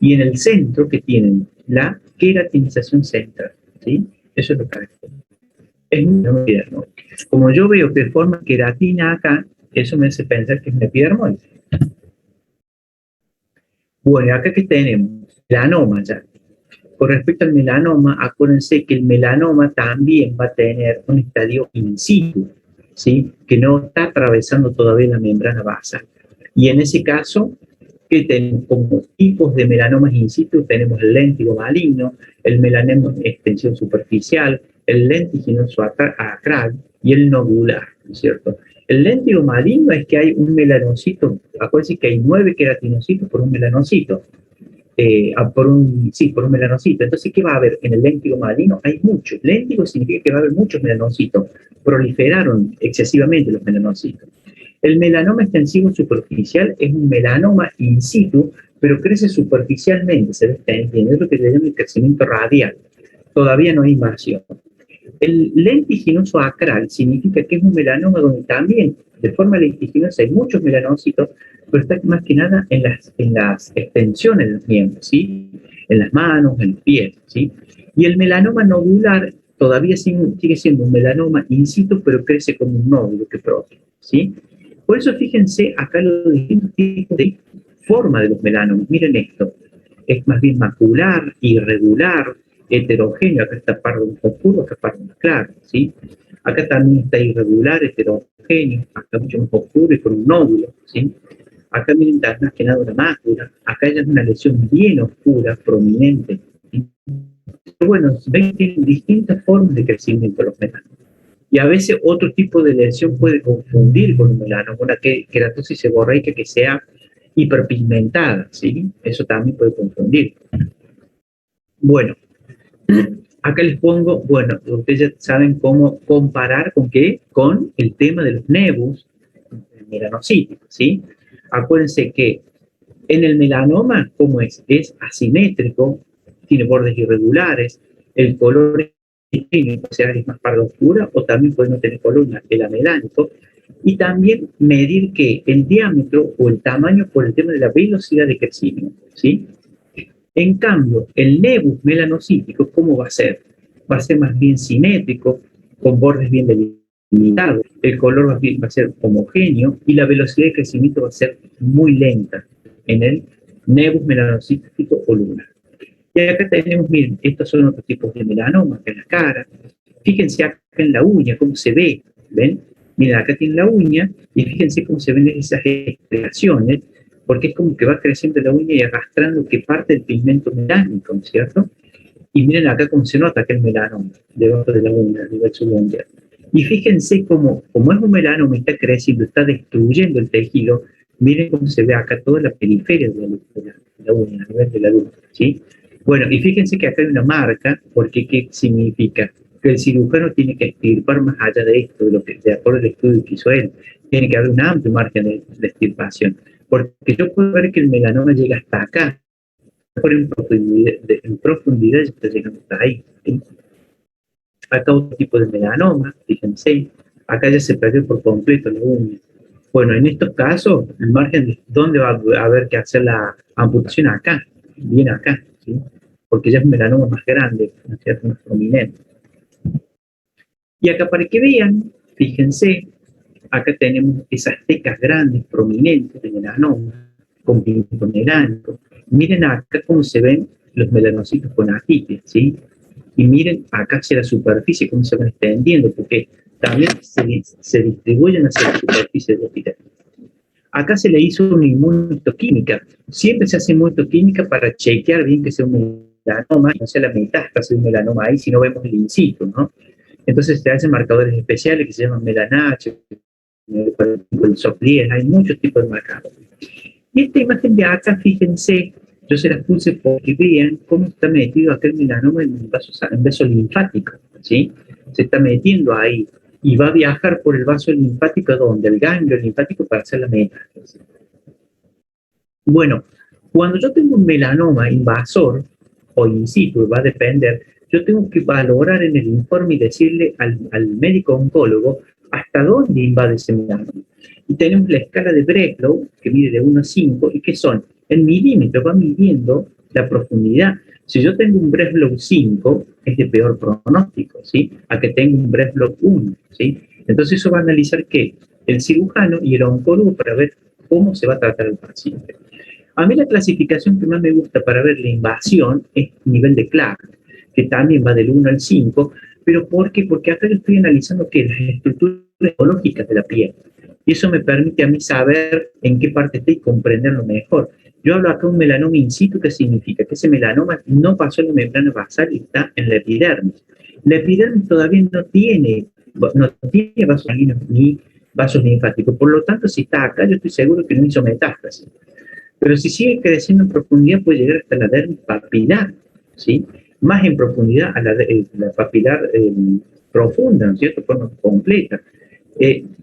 y en el centro que tienen la queratinización central, ¿sí? Eso es lo que es un epidermoide. Como yo veo que forma queratina acá, eso me hace pensar que es un epidermoide. Bueno, acá que tenemos melanoma ya. Con respecto al melanoma, acuérdense que el melanoma también va a tener un estadio in situ, ¿sí? Que no está atravesando todavía la membrana basal. Y en ese caso, ¿qué tenemos como tipos de melanomas in situ? Tenemos el léntigo maligno, el melanoma extensión superficial, el lentiginoso acral y el nodular, ¿no es cierto? El léntigo maligno es que hay un melanocito, acuérdense que hay 9 queratinocitos por un melanocito. Por un melanocito. Entonces, ¿qué va a haber? En el léntigo maligno hay muchos. Léntigo significa que va a haber muchos melanocitos. Proliferaron excesivamente los melanocitos. El melanoma extensivo superficial es un melanoma in situ, pero crece superficialmente, se ve extendiendo. Es lo que se llama el crecimiento radial. Todavía no hay invasión. El lentiginoso acral significa que es un melanoma donde también, de forma lentiginosa, hay muchos melanocitos, pero está más que nada en las extensiones de los miembros, ¿sí? En las manos, en los pies, ¿sí? Y el melanoma nodular todavía sigue siendo un melanoma in situ, pero crece como un nódulo que protege, ¿sí? Por eso fíjense acá los distintos tipos de forma de los melanomas. Miren esto. es más bien macular, irregular, heterogéneo. Acá está pardo más oscuro, acá pardo más claro, ¿sí? Acá también está irregular, heterogéneo, acá mucho más oscuro y con un nódulo, ¿sí? Acá miren, está más que nada una mácula, acá ya es una lesión bien oscura, prominente, ¿sí? Pero bueno, ven que tienen distintas formas de crecimiento los melanomas. Y a veces otro tipo de lesión puede confundir con un melanoma, una queratosis seborreica que sea hiperpigmentada, ¿sí? Eso también puede confundir. Bueno, acá les pongo, bueno, ustedes ya saben cómo comparar con qué, con el tema de los nevus melanocíticos, ¿sí? Acuérdense que en el melanoma, ¿cómo es? Es asimétrico, tiene bordes irregulares, el color puede ser más pardo oscura o también puede no tener color, el amelánico, y también medir que el diámetro o el tamaño por el tema de la velocidad de crecimiento, ¿sí? En cambio, el nevus melanocítico, ¿cómo va a ser? Va a ser más bien simétrico, con bordes bien delimitados, el color va a ser homogéneo y la velocidad de crecimiento va a ser muy lenta en el nevus melanocítico o lunar. Y acá tenemos, miren, estos son otros tipos de melanomas en la cara. Fíjense acá en la uña, cómo se ve, ¿ven? Miren, acá tiene la uña y fíjense cómo se ven esas expresiones, porque es como que va creciendo la uña y arrastrando que parte del pigmento melánico, ¿no es cierto? Y miren acá cómo se nota que el melanoma, debajo de la uña, a nivel subumbral. Y fíjense cómo es un melanoma, está creciendo, está destruyendo el tejido. Miren cómo se ve acá toda la periferia de la uña, a nivel de la luz, ¿sí? Bueno, y fíjense que acá hay una marca, porque ¿qué significa? Que el cirujano tiene que extirpar más allá de esto, de acuerdo al estudio que hizo él. Tiene que haber un amplio margen de extirpación. Porque yo puedo ver que el melanoma llega hasta acá, pero en profundidad ya está llegando hasta ahí, ¿sí? Acá otro tipo de melanoma, fíjense, acá ya se perdió por completo la uña. Bueno, en estos casos, el margen de dónde va a haber que hacer la amputación acá, bien acá, ¿sí? Porque ya es un melanoma más grande, ¿no es cierto?, más prominente. Y acá para que vean, fíjense, acá tenemos esas tecas grandes, prominentes de melanoma, con pigmento melánico. Miren acá cómo se ven los melanocitos con atipias, ¿sí? Y miren acá hacia la superficie cómo se van extendiendo, porque también se distribuyen hacia la superficie del epitelio. Acá se le hizo una inmunohistoquímica. Siempre se hace inmunohistoquímica para chequear bien que sea un melanoma, no sea la metástasis de un melanoma ahí, si no vemos el in situ, ¿no? Entonces se hacen marcadores especiales que se llaman melanache, el SOP10, hay muchos tipos de marcadores. Y esta imagen de acá, fíjense, yo se las puse porque vean cómo está metido acá el melanoma en vaso linfático, ¿sí? Se está metiendo ahí y va a viajar por el vaso linfático, donde el ganglio linfático, para hacer la metástasis. Bueno, cuando yo tengo un melanoma invasor o in situ, va a depender, yo tengo que valorar en el informe y decirle al médico oncólogo hasta dónde invade ese melanoma. Y tenemos la escala de Breslow, que mide de 1 a 5, y que son, en milímetros, va midiendo la profundidad. Si yo tengo un Breslow 5, es de peor pronóstico, ¿sí? A que tengo un Breslow 1, ¿sí? Entonces eso va a analizar ¿qué? El cirujano y el oncólogo para ver cómo se va a tratar el paciente. A mí la clasificación que más me gusta para ver la invasión es nivel de Clark, que también va del 1 al 5, pero ¿por qué? Porque acá yo estoy analizando ¿qué? Las estructuras ecológicas de la piel. Y eso me permite a mí saber en qué parte está y comprenderlo mejor. Yo hablo acá de un melanoma in situ, ¿qué significa? Que ese melanoma no pasó en la membrana basal y está en la epidermis. La epidermis todavía no tiene vasos sanguíneos ni vasos linfáticos. Por lo tanto, si está acá, yo estoy seguro que no hizo metástasis. Pero si sigue creciendo en profundidad, puede llegar hasta la dermis papilar, ¿sí? Más en profundidad a la papilar profunda, ¿no es cierto?, forma completa.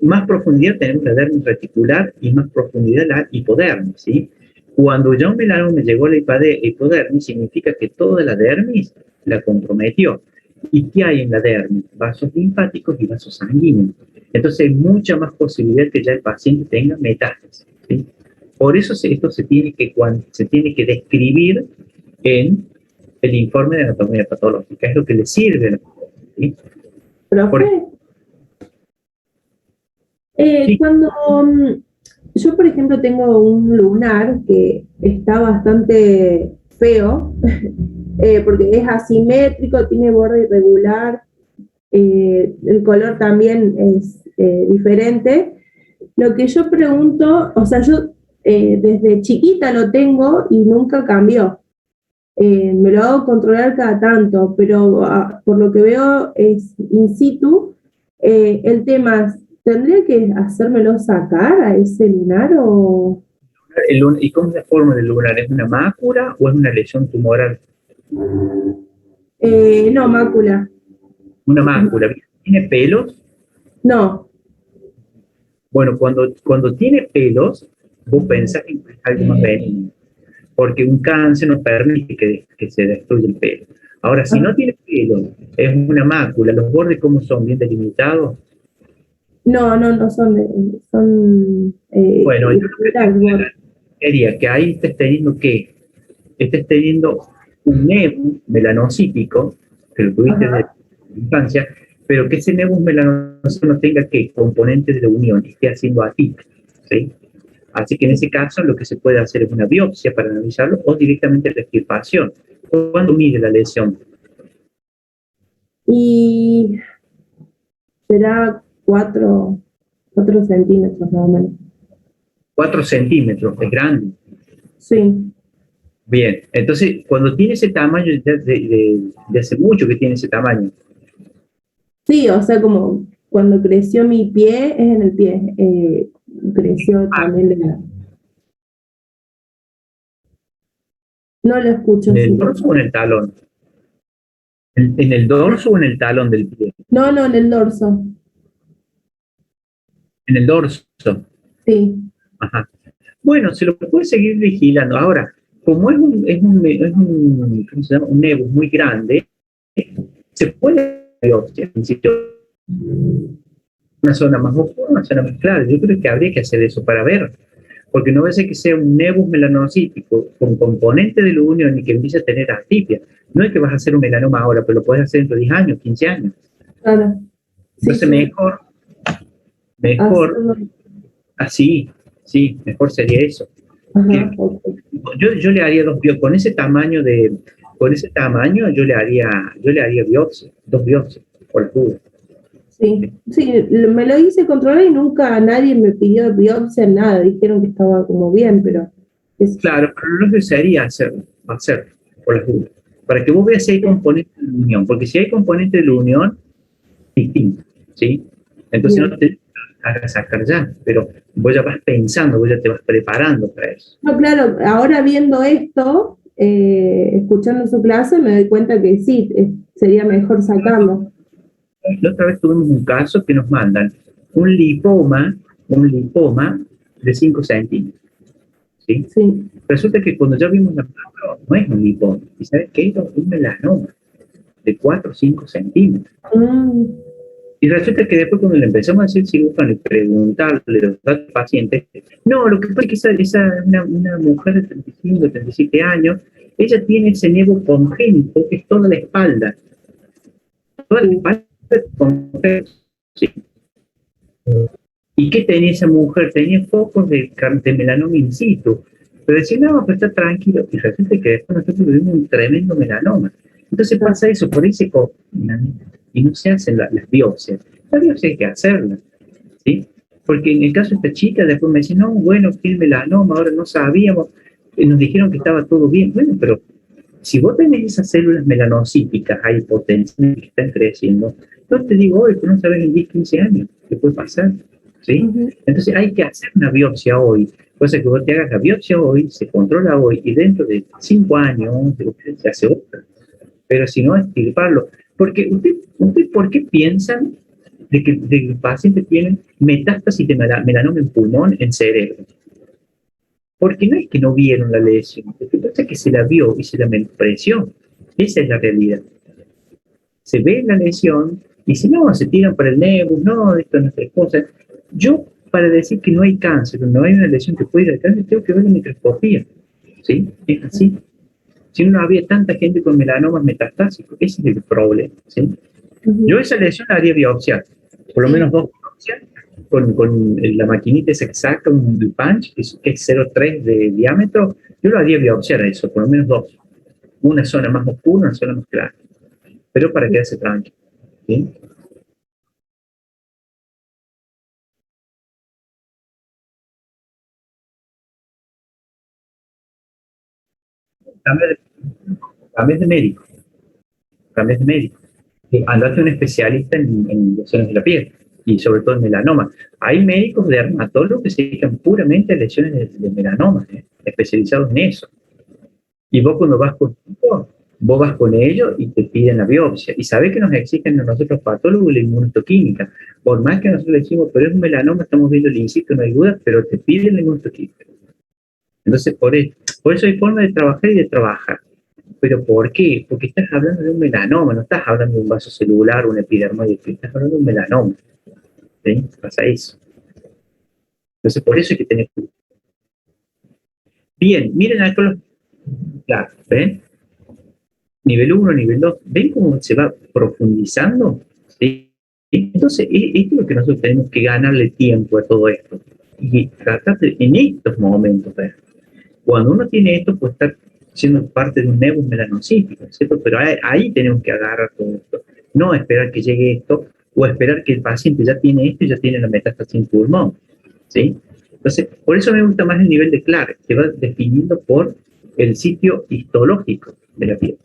Más profundidad tenemos la dermis reticular y más profundidad la hipodermis, ¿sí? Cuando ya un melanoma llegó a la hipodermis, significa que toda la dermis la comprometió. ¿Y qué hay en la dermis? Vasos linfáticos y vasos sanguíneos. Entonces hay mucha más posibilidad que ya el paciente tenga metástasis, ¿sí? Por eso esto se tiene que describir en el informe de anatomía patológica, es lo que le sirve a la ¿sí? Profe, Sí. Cuando yo, por ejemplo, tengo un lunar que está bastante feo, porque es asimétrico, tiene borde irregular, el color también es diferente. Lo que yo pregunto, o sea, yo desde chiquita lo tengo y nunca cambió. Me lo hago controlar cada tanto, pero por lo que veo es in situ. El tema es, ¿tendría que hacérmelo sacar a ese lunar o...? ¿Y cómo es la forma del lunar? ¿Es una mácula o es una lesión tumoral? No, mácula. Una mácula. ¿Tiene pelos? No. Bueno, cuando tiene pelos, vos pensás que es algo más benigno, porque un cáncer no permite que se destruya el pelo. Ahora, si no tiene pelo, es una mácula, ¿los bordes cómo son? ¿Bien delimitados? No son bueno, yo quería que ahí estés teniendo ¿qué? Estés teniendo un nebus melanocítico, que lo tuviste desde la infancia, pero que ese nebus melanocítico no tenga ¿qué? Componentes de unión, y esté haciendo atípico, ¿sí? Así que en ese caso lo que se puede hacer es una biopsia para analizarlo o directamente la extirpación. ¿Cuándo mide la lesión? Y será 4 centímetros más o menos. 4 centímetros, es grande. Sí. Bien, entonces cuando tiene ese tamaño, de hace mucho que tiene ese tamaño. Sí, o sea, como cuando creció mi pie, es en el pie. Creció también la... No lo escucho. ¿En el dorso o en el talón? ¿En el dorso o en el talón del pie? No, en el dorso. En el dorso. Sí. Ajá. Bueno, se lo puede seguir vigilando. Ahora, como es un ¿cómo se llama? Un nebus muy grande, se puede biopsia, una zona más oscura, una zona más clara. Yo creo que habría que hacer eso para ver, porque no va a ser que sea un nebus melanocítico con componente de la unión y que empiece a tener atipia. No es que vas a hacer un melanoma ahora, pero lo puedes hacer dentro de 10 años, 15 años. Claro. Entonces mejor así, sí, mejor sería eso. Ajá, yo le haría 2 biopsias, con ese tamaño yo le haría biopsia, 2 biopsias, por la duda. Sí, me lo hice controlar y nunca nadie me pidió biopsia, nada, dijeron que estaba como bien, pero... Claro, pero lo que sería hacerlo, por las dudas, para que vos veas si hay componentes de la unión, porque si hay componentes de la unión, distinto, ¿sí? Entonces no te hagas sacar ya, pero vos ya vas pensando, vos ya te vas preparando para eso. No, claro, ahora viendo esto, escuchando su clase, me doy cuenta que sí, sería mejor sacarlo. La otra vez tuvimos un caso que nos mandan un lipoma de 5 centímetros. ¿Sí? Sí. Resulta que cuando ya vimos la placa, no es un lipoma. ¿Y sabes qué? Es un melanoma de 4 o 5 centímetros. Y resulta que después cuando le empezamos a hacer cirujano y preguntarle los datos del paciente, no, lo que pasa es que una mujer de 35, 37 años, ella tiene ese nebus congénito que es toda la espalda. Toda la espalda sí. ¿Y qué tenía esa mujer? Tenía focos de melanoma in situ. Pero decía, no, pero está tranquilo. Y resulta que después nosotros tuvimos un tremendo melanoma. Entonces pasa eso, por ahí se y no se hacen las biopsias. Las biopsias hay que hacerlas, ¿sí? Porque en el caso de esta chica, después me decía, no, bueno, tiene melanoma, ahora no sabíamos, nos dijeron que estaba todo bien. Bueno, pero si vos tenés esas células melanocíticas ahí potenciales que están creciendo, no te digo hoy, pero no sabes en 10, 15 años qué puede pasar, ¿sí? Entonces hay que hacer una biopsia hoy. Cosa que vos te hagas la biopsia hoy, se controla hoy, y dentro de 5 años se hace otra. Pero si no, extirparlo. Porque usted ¿por qué piensan de que los pacientes tienen metástasis de melanoma en pulmón, en cerebro? Porque no es que no vieron la lesión, lo que pasa es que se la vio y se la menospreció. Esa es la realidad. Se ve la lesión y si no, se tiran para el nebus, no, esto no es otra cosa. Yo, para decir que no hay cáncer, no hay una lesión que pueda ir al cáncer, tengo que ver la microscopía. ¿Sí? Es así. Si no había tanta gente con melanomas metastásicos, ese es el problema, ¿sí? Yo esa lesión la haría biopsiar, por lo menos 2 biopsias, con la maquinita esa que saca un punch, que es 0,3 de diámetro, yo lo haría biopsiar a eso, por lo menos 2, una zona más oscura, una zona más clara, pero para quedarse tranquilo, ¿sí? Cambies de médico, cambies de médico. Andate a un especialista en lesiones de la piel y sobre todo en melanoma. Hay médicos dermatólogos que se dedican puramente a lesiones de melanoma, especializados en eso. Y vos cuando vos vas con ellos y te piden la biopsia. Y sabés que nos exigen a nosotros patólogos la inmunohistoquímica. Por más que nosotros le decimos, pero es un melanoma, estamos viendo el incito, no hay duda, pero te piden la inmunohistoquímica. Entonces, por eso hay forma de trabajar y de trabajar. ¿Pero por qué? Porque estás hablando de un melanoma, no estás hablando de un vaso celular o un epidermoide, estás hablando de un melanoma. ¿Sí? Pasa eso. Entonces, por eso hay que tener cuidado. Bien, miren acá los... Claro, ¿ven? Nivel 1, nivel 2, ¿ven cómo se va profundizando? ¿Sí? Entonces, esto es lo que nosotros tenemos que ganarle tiempo a todo esto. Y tratar de, en estos momentos, ¿ven? Cuando uno tiene esto, pues estar siendo parte de un nebus melanocítico, ¿cierto? Pero ahí tenemos que agarrar todo esto. No esperar que llegue esto, o esperar que el paciente ya tiene esto y ya tiene la metástasis en pulmón, ¿sí? Entonces, por eso me gusta más el nivel de Clark, que va definiendo por el sitio histológico de la piel.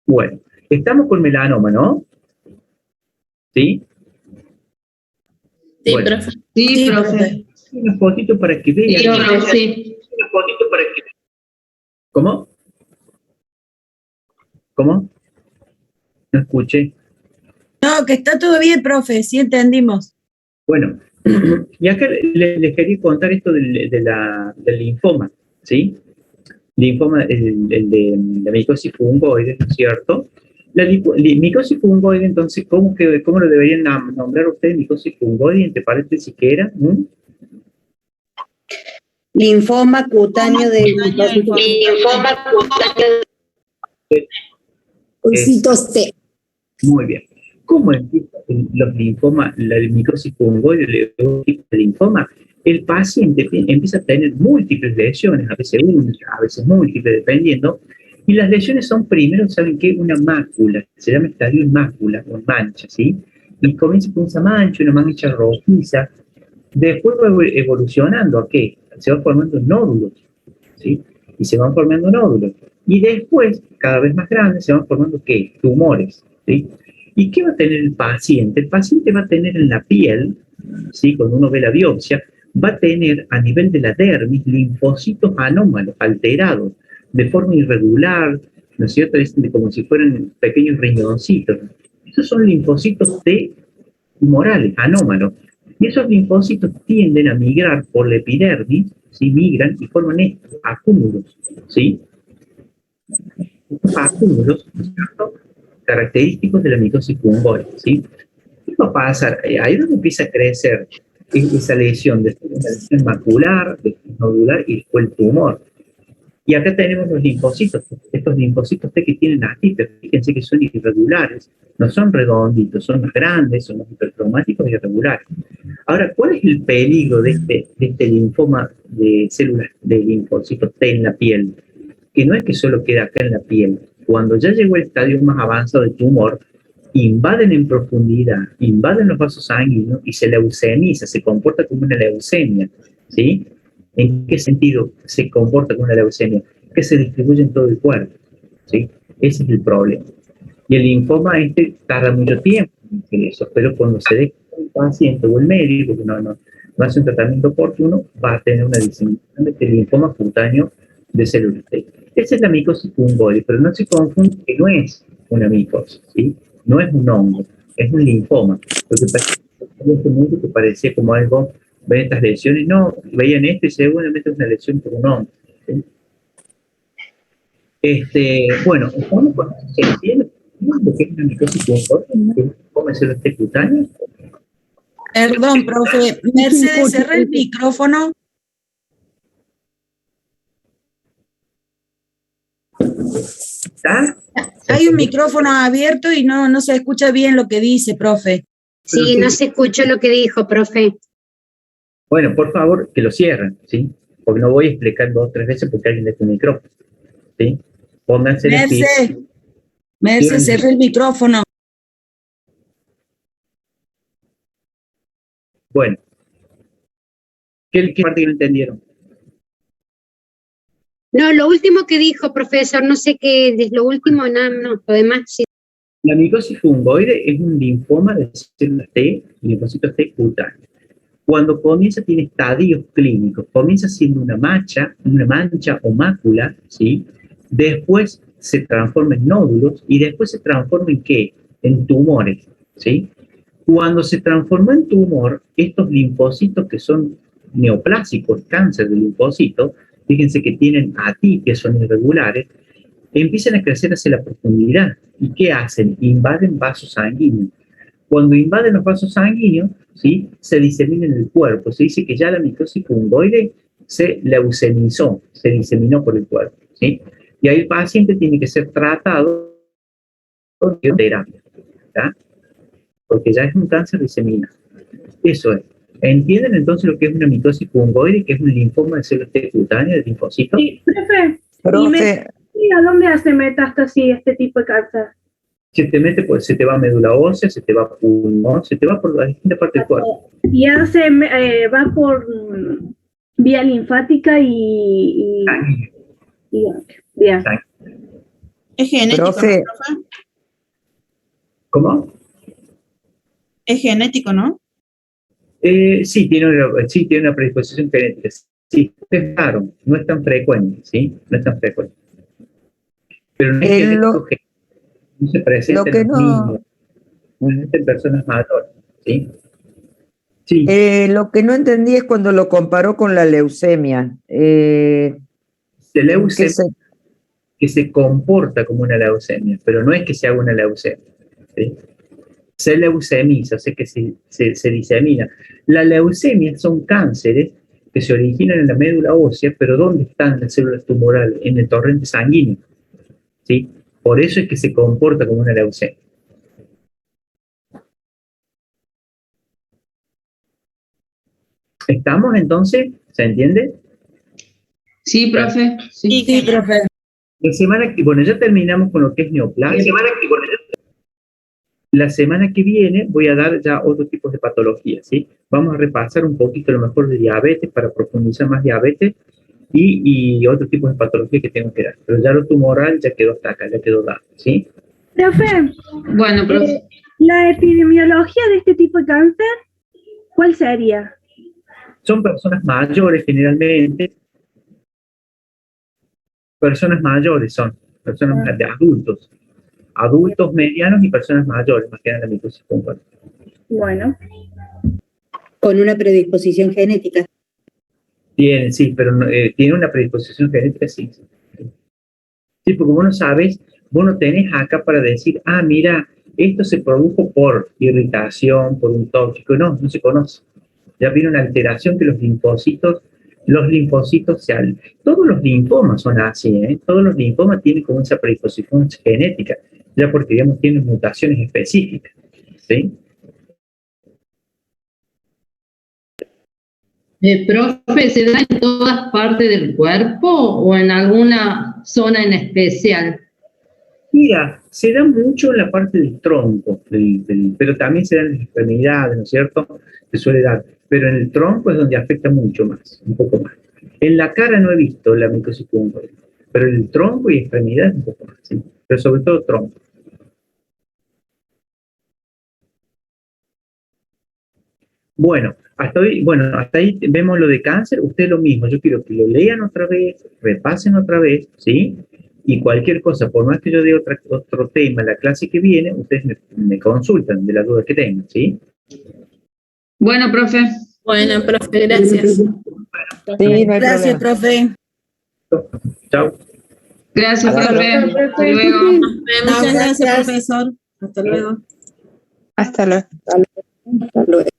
Bueno, estamos con melanoma, ¿no? ¿Sí? Sí, bueno, profe. Sí, profe. Una fotito para que vean. Sí, profe, sí. Una fotito para que vean. ¿Cómo? ¿Cómo? No escuché. No, que está todo bien, profe, sí entendimos. Bueno, y acá les quería contar esto del linfoma, ¿sí? Linfoma, el de la micosis fungoide, ¿no es cierto? La micosis fungoide, entonces, ¿cómo lo deberían nombrar ustedes? Micosis fungoide, entre paréntesis, ¿qué era? Linfoma cutáneo de linfocitos. Linfoma cutáneo de Linfocitos T. Muy bien. ¿Cómo empiezan los linfomas, la micosis fungoide, el linfoma? El paciente empieza a tener múltiples lesiones, a veces una, a veces múltiples, dependiendo, y las lesiones son primero, ¿saben qué? Una mácula, se llama estadio en mácula, o mancha, ¿sí? Y comienza con esa mancha, una mancha rojiza, después va evolucionando ¿a qué? Se van formando nódulos, ¿sí? Y se van formando nódulos. Y después, cada vez más grandes, se van formando ¿qué? Tumores, ¿sí? ¿Y qué va a tener el paciente? El paciente va a tener en la piel, ¿sí? Cuando uno ve la biopsia, va a tener a nivel de la dermis linfocitos anómalos, alterados, de forma irregular, ¿no es cierto? Como si fueran pequeños riñoncitos. Esos son linfocitos T tumorales, anómalos. Y esos linfocitos tienden a migrar por la epidermis, ¿sí? Migran y forman estos acúmulos, ¿sí? Estos acúmulos, ¿no es cierto? Característicos de la micosis fungoide, ¿sí? ¿Qué va a pasar? Ahí es donde empieza a crecer esa lesión, después una lesión macular, después nodular y después el tumor. Y acá tenemos los linfocitos, estos linfocitos T que tienen aquí, pero fíjense que son irregulares, no son redonditos, son más grandes, son más hipercromáticos y irregulares. Ahora, ¿cuál es el peligro de este linfoma de células de linfocitos T en la piel? Que no es que solo queda acá en la piel. Cuando ya llegó el estadio más avanzado del tumor, invaden en profundidad, invaden los vasos sanguíneos y se leucemiza, se comporta como una leucemia, ¿sí? ¿En qué sentido se comporta como una leucemia? Que se distribuye en todo el cuerpo, ¿sí? Ese es el problema. Y el linfoma tarda mucho tiempo en eso, pero cuando se deja el paciente o el médico, que no hace un tratamiento oportuno, va a tener una diseminación de este linfoma cutáneo de células T. Esa es la micosis fungoide, pero no se confunde que no es una micosis, ¿sí? No es un hongo, es un linfoma. Lo que pasa es que en este mundo que parecía como algo, ven estas lesiones, no, veían esto y seguramente es una lesión por un hongo, ¿sí? Bueno, estamos con se entiende lo que es una micosis fungoide, cómo es el este cutáneo. Perdón, profe. Mercedes, cerré el micrófono. ¿Está? Hay un micrófono abierto y no se escucha bien lo que dice, profe. Sí, no se escuchó lo que dijo, profe. Bueno, por favor, que lo cierren, ¿sí? Porque no voy a explicar 2 o 3 veces porque alguien deja un micrófono, ¿sí? Pónganse las pilas. Merce, cerré el micrófono. Bueno, ¿qué parte que no entendieron? No, lo último que dijo, profesor, no sé qué es lo último, no, lo demás sí. La micosis fungoide es un linfoma de células T, linfocitos T cutáneos. Cuando comienza tiene estadios clínicos, comienza siendo una mancha o mácula, ¿sí? Después se transforma en nódulos y después se transforma en ¿qué? En tumores, ¿sí? Cuando se transforma en tumor, estos linfocitos que son neoplásicos, cáncer de linfocitos, fíjense que tienen atipias, son irregulares, empiezan a crecer hacia la profundidad. ¿Y qué hacen? Invaden vasos sanguíneos. Cuando invaden los vasos sanguíneos, ¿sí? Se disemina en el cuerpo. Se dice que ya la micosis fungoide se leucemizó, se diseminó por el cuerpo, ¿sí? Y ahí el paciente tiene que ser tratado con terapia, ¿tá? Porque ya es un cáncer diseminado. Eso es. ¿Entienden entonces lo que es una micosis fungoide, que es un linfoma de células T cutáneas, de linfocitos? Sí, profe, ¿y a dónde hace metástasis este tipo de cáncer? Se te mete, pues se te va a médula ósea, se te va a pulmón, se te va por las distintas partes del cuerpo. Y va por vía linfática y bien. Es genético, Profe. ¿no, profe? ¿Cómo? Es genético, ¿no? Sí, tiene una predisposición genética. Sí, es raro, no es tan frecuente, ¿sí? No es tan frecuente. Pero no es genético, no se presenta en los niños, en personas mayores, ¿sí? Sí. Lo que no entendí es cuando lo comparó con la leucemia. Que se comporta como una leucemia, pero no es que se haga una leucemia, ¿sí? Se leucemiza, o sea que se disemina. Las leucemias son cánceres que se originan en la médula ósea, pero ¿dónde están las células tumorales? En el torrente sanguíneo, ¿sí? Por eso es que se comporta como una leucemia. ¿Estamos entonces? ¿Se entiende? Sí, profe. Sí, profe. La semana que, bueno, ya terminamos con lo que es neoplasia. La semana que viene voy a dar ya otros tipos de patologías, ¿sí? Vamos a repasar un poquito lo mejor de diabetes para profundizar más diabetes y otros tipos de patologías que tengo que dar. Pero ya lo tumoral ya quedó hasta acá, ya quedó dado, ¿sí? Profe, Bueno, profe. la epidemiología de este tipo de cáncer, ¿cuál sería? Son personas mayores generalmente. Personas mayores son, personas de adultos. Adultos medianos y personas mayores, más que nada la micosis fungoide. Bueno. Con una predisposición genética. Tiene, sí, pero no, tiene una predisposición genética, sí. Sí, porque vos no sabes, vos no tenés acá para decir, ah, mira, esto se produjo por irritación, por un tóxico. No, no se conoce. Ya viene una alteración que los linfocitos todos los linfomas son así, ¿eh? Todos los linfomas tienen como esa predisposición genética, ya porque, digamos, tienen mutaciones específicas, ¿sí? Profe, ¿se da en todas partes del cuerpo o en alguna zona en especial? Mira, se da mucho en la parte del tronco, pero también se da en las extremidades, ¿no es cierto? Se suele dar, pero en el tronco es donde afecta mucho más, un poco más. En la cara no he visto la micosis fungoide, pero en el tronco y extremidades un poco más, ¿sí? Pero sobre todo tronco. Bueno, hasta ahí vemos lo de cáncer. Usted lo mismo, yo quiero que lo lean otra vez, repasen otra vez, ¿sí? Y cualquier cosa, por más que yo dé otro tema en la clase que viene, ustedes me consultan de las dudas que tengan, ¿sí? Bueno, profe. Bueno, profe, gracias. Sí, no hay Gracias, problema. profe. Chao. Gracias, profe. Hasta luego. Muchas gracias, profesor. Hasta luego. Hasta luego. Hasta luego.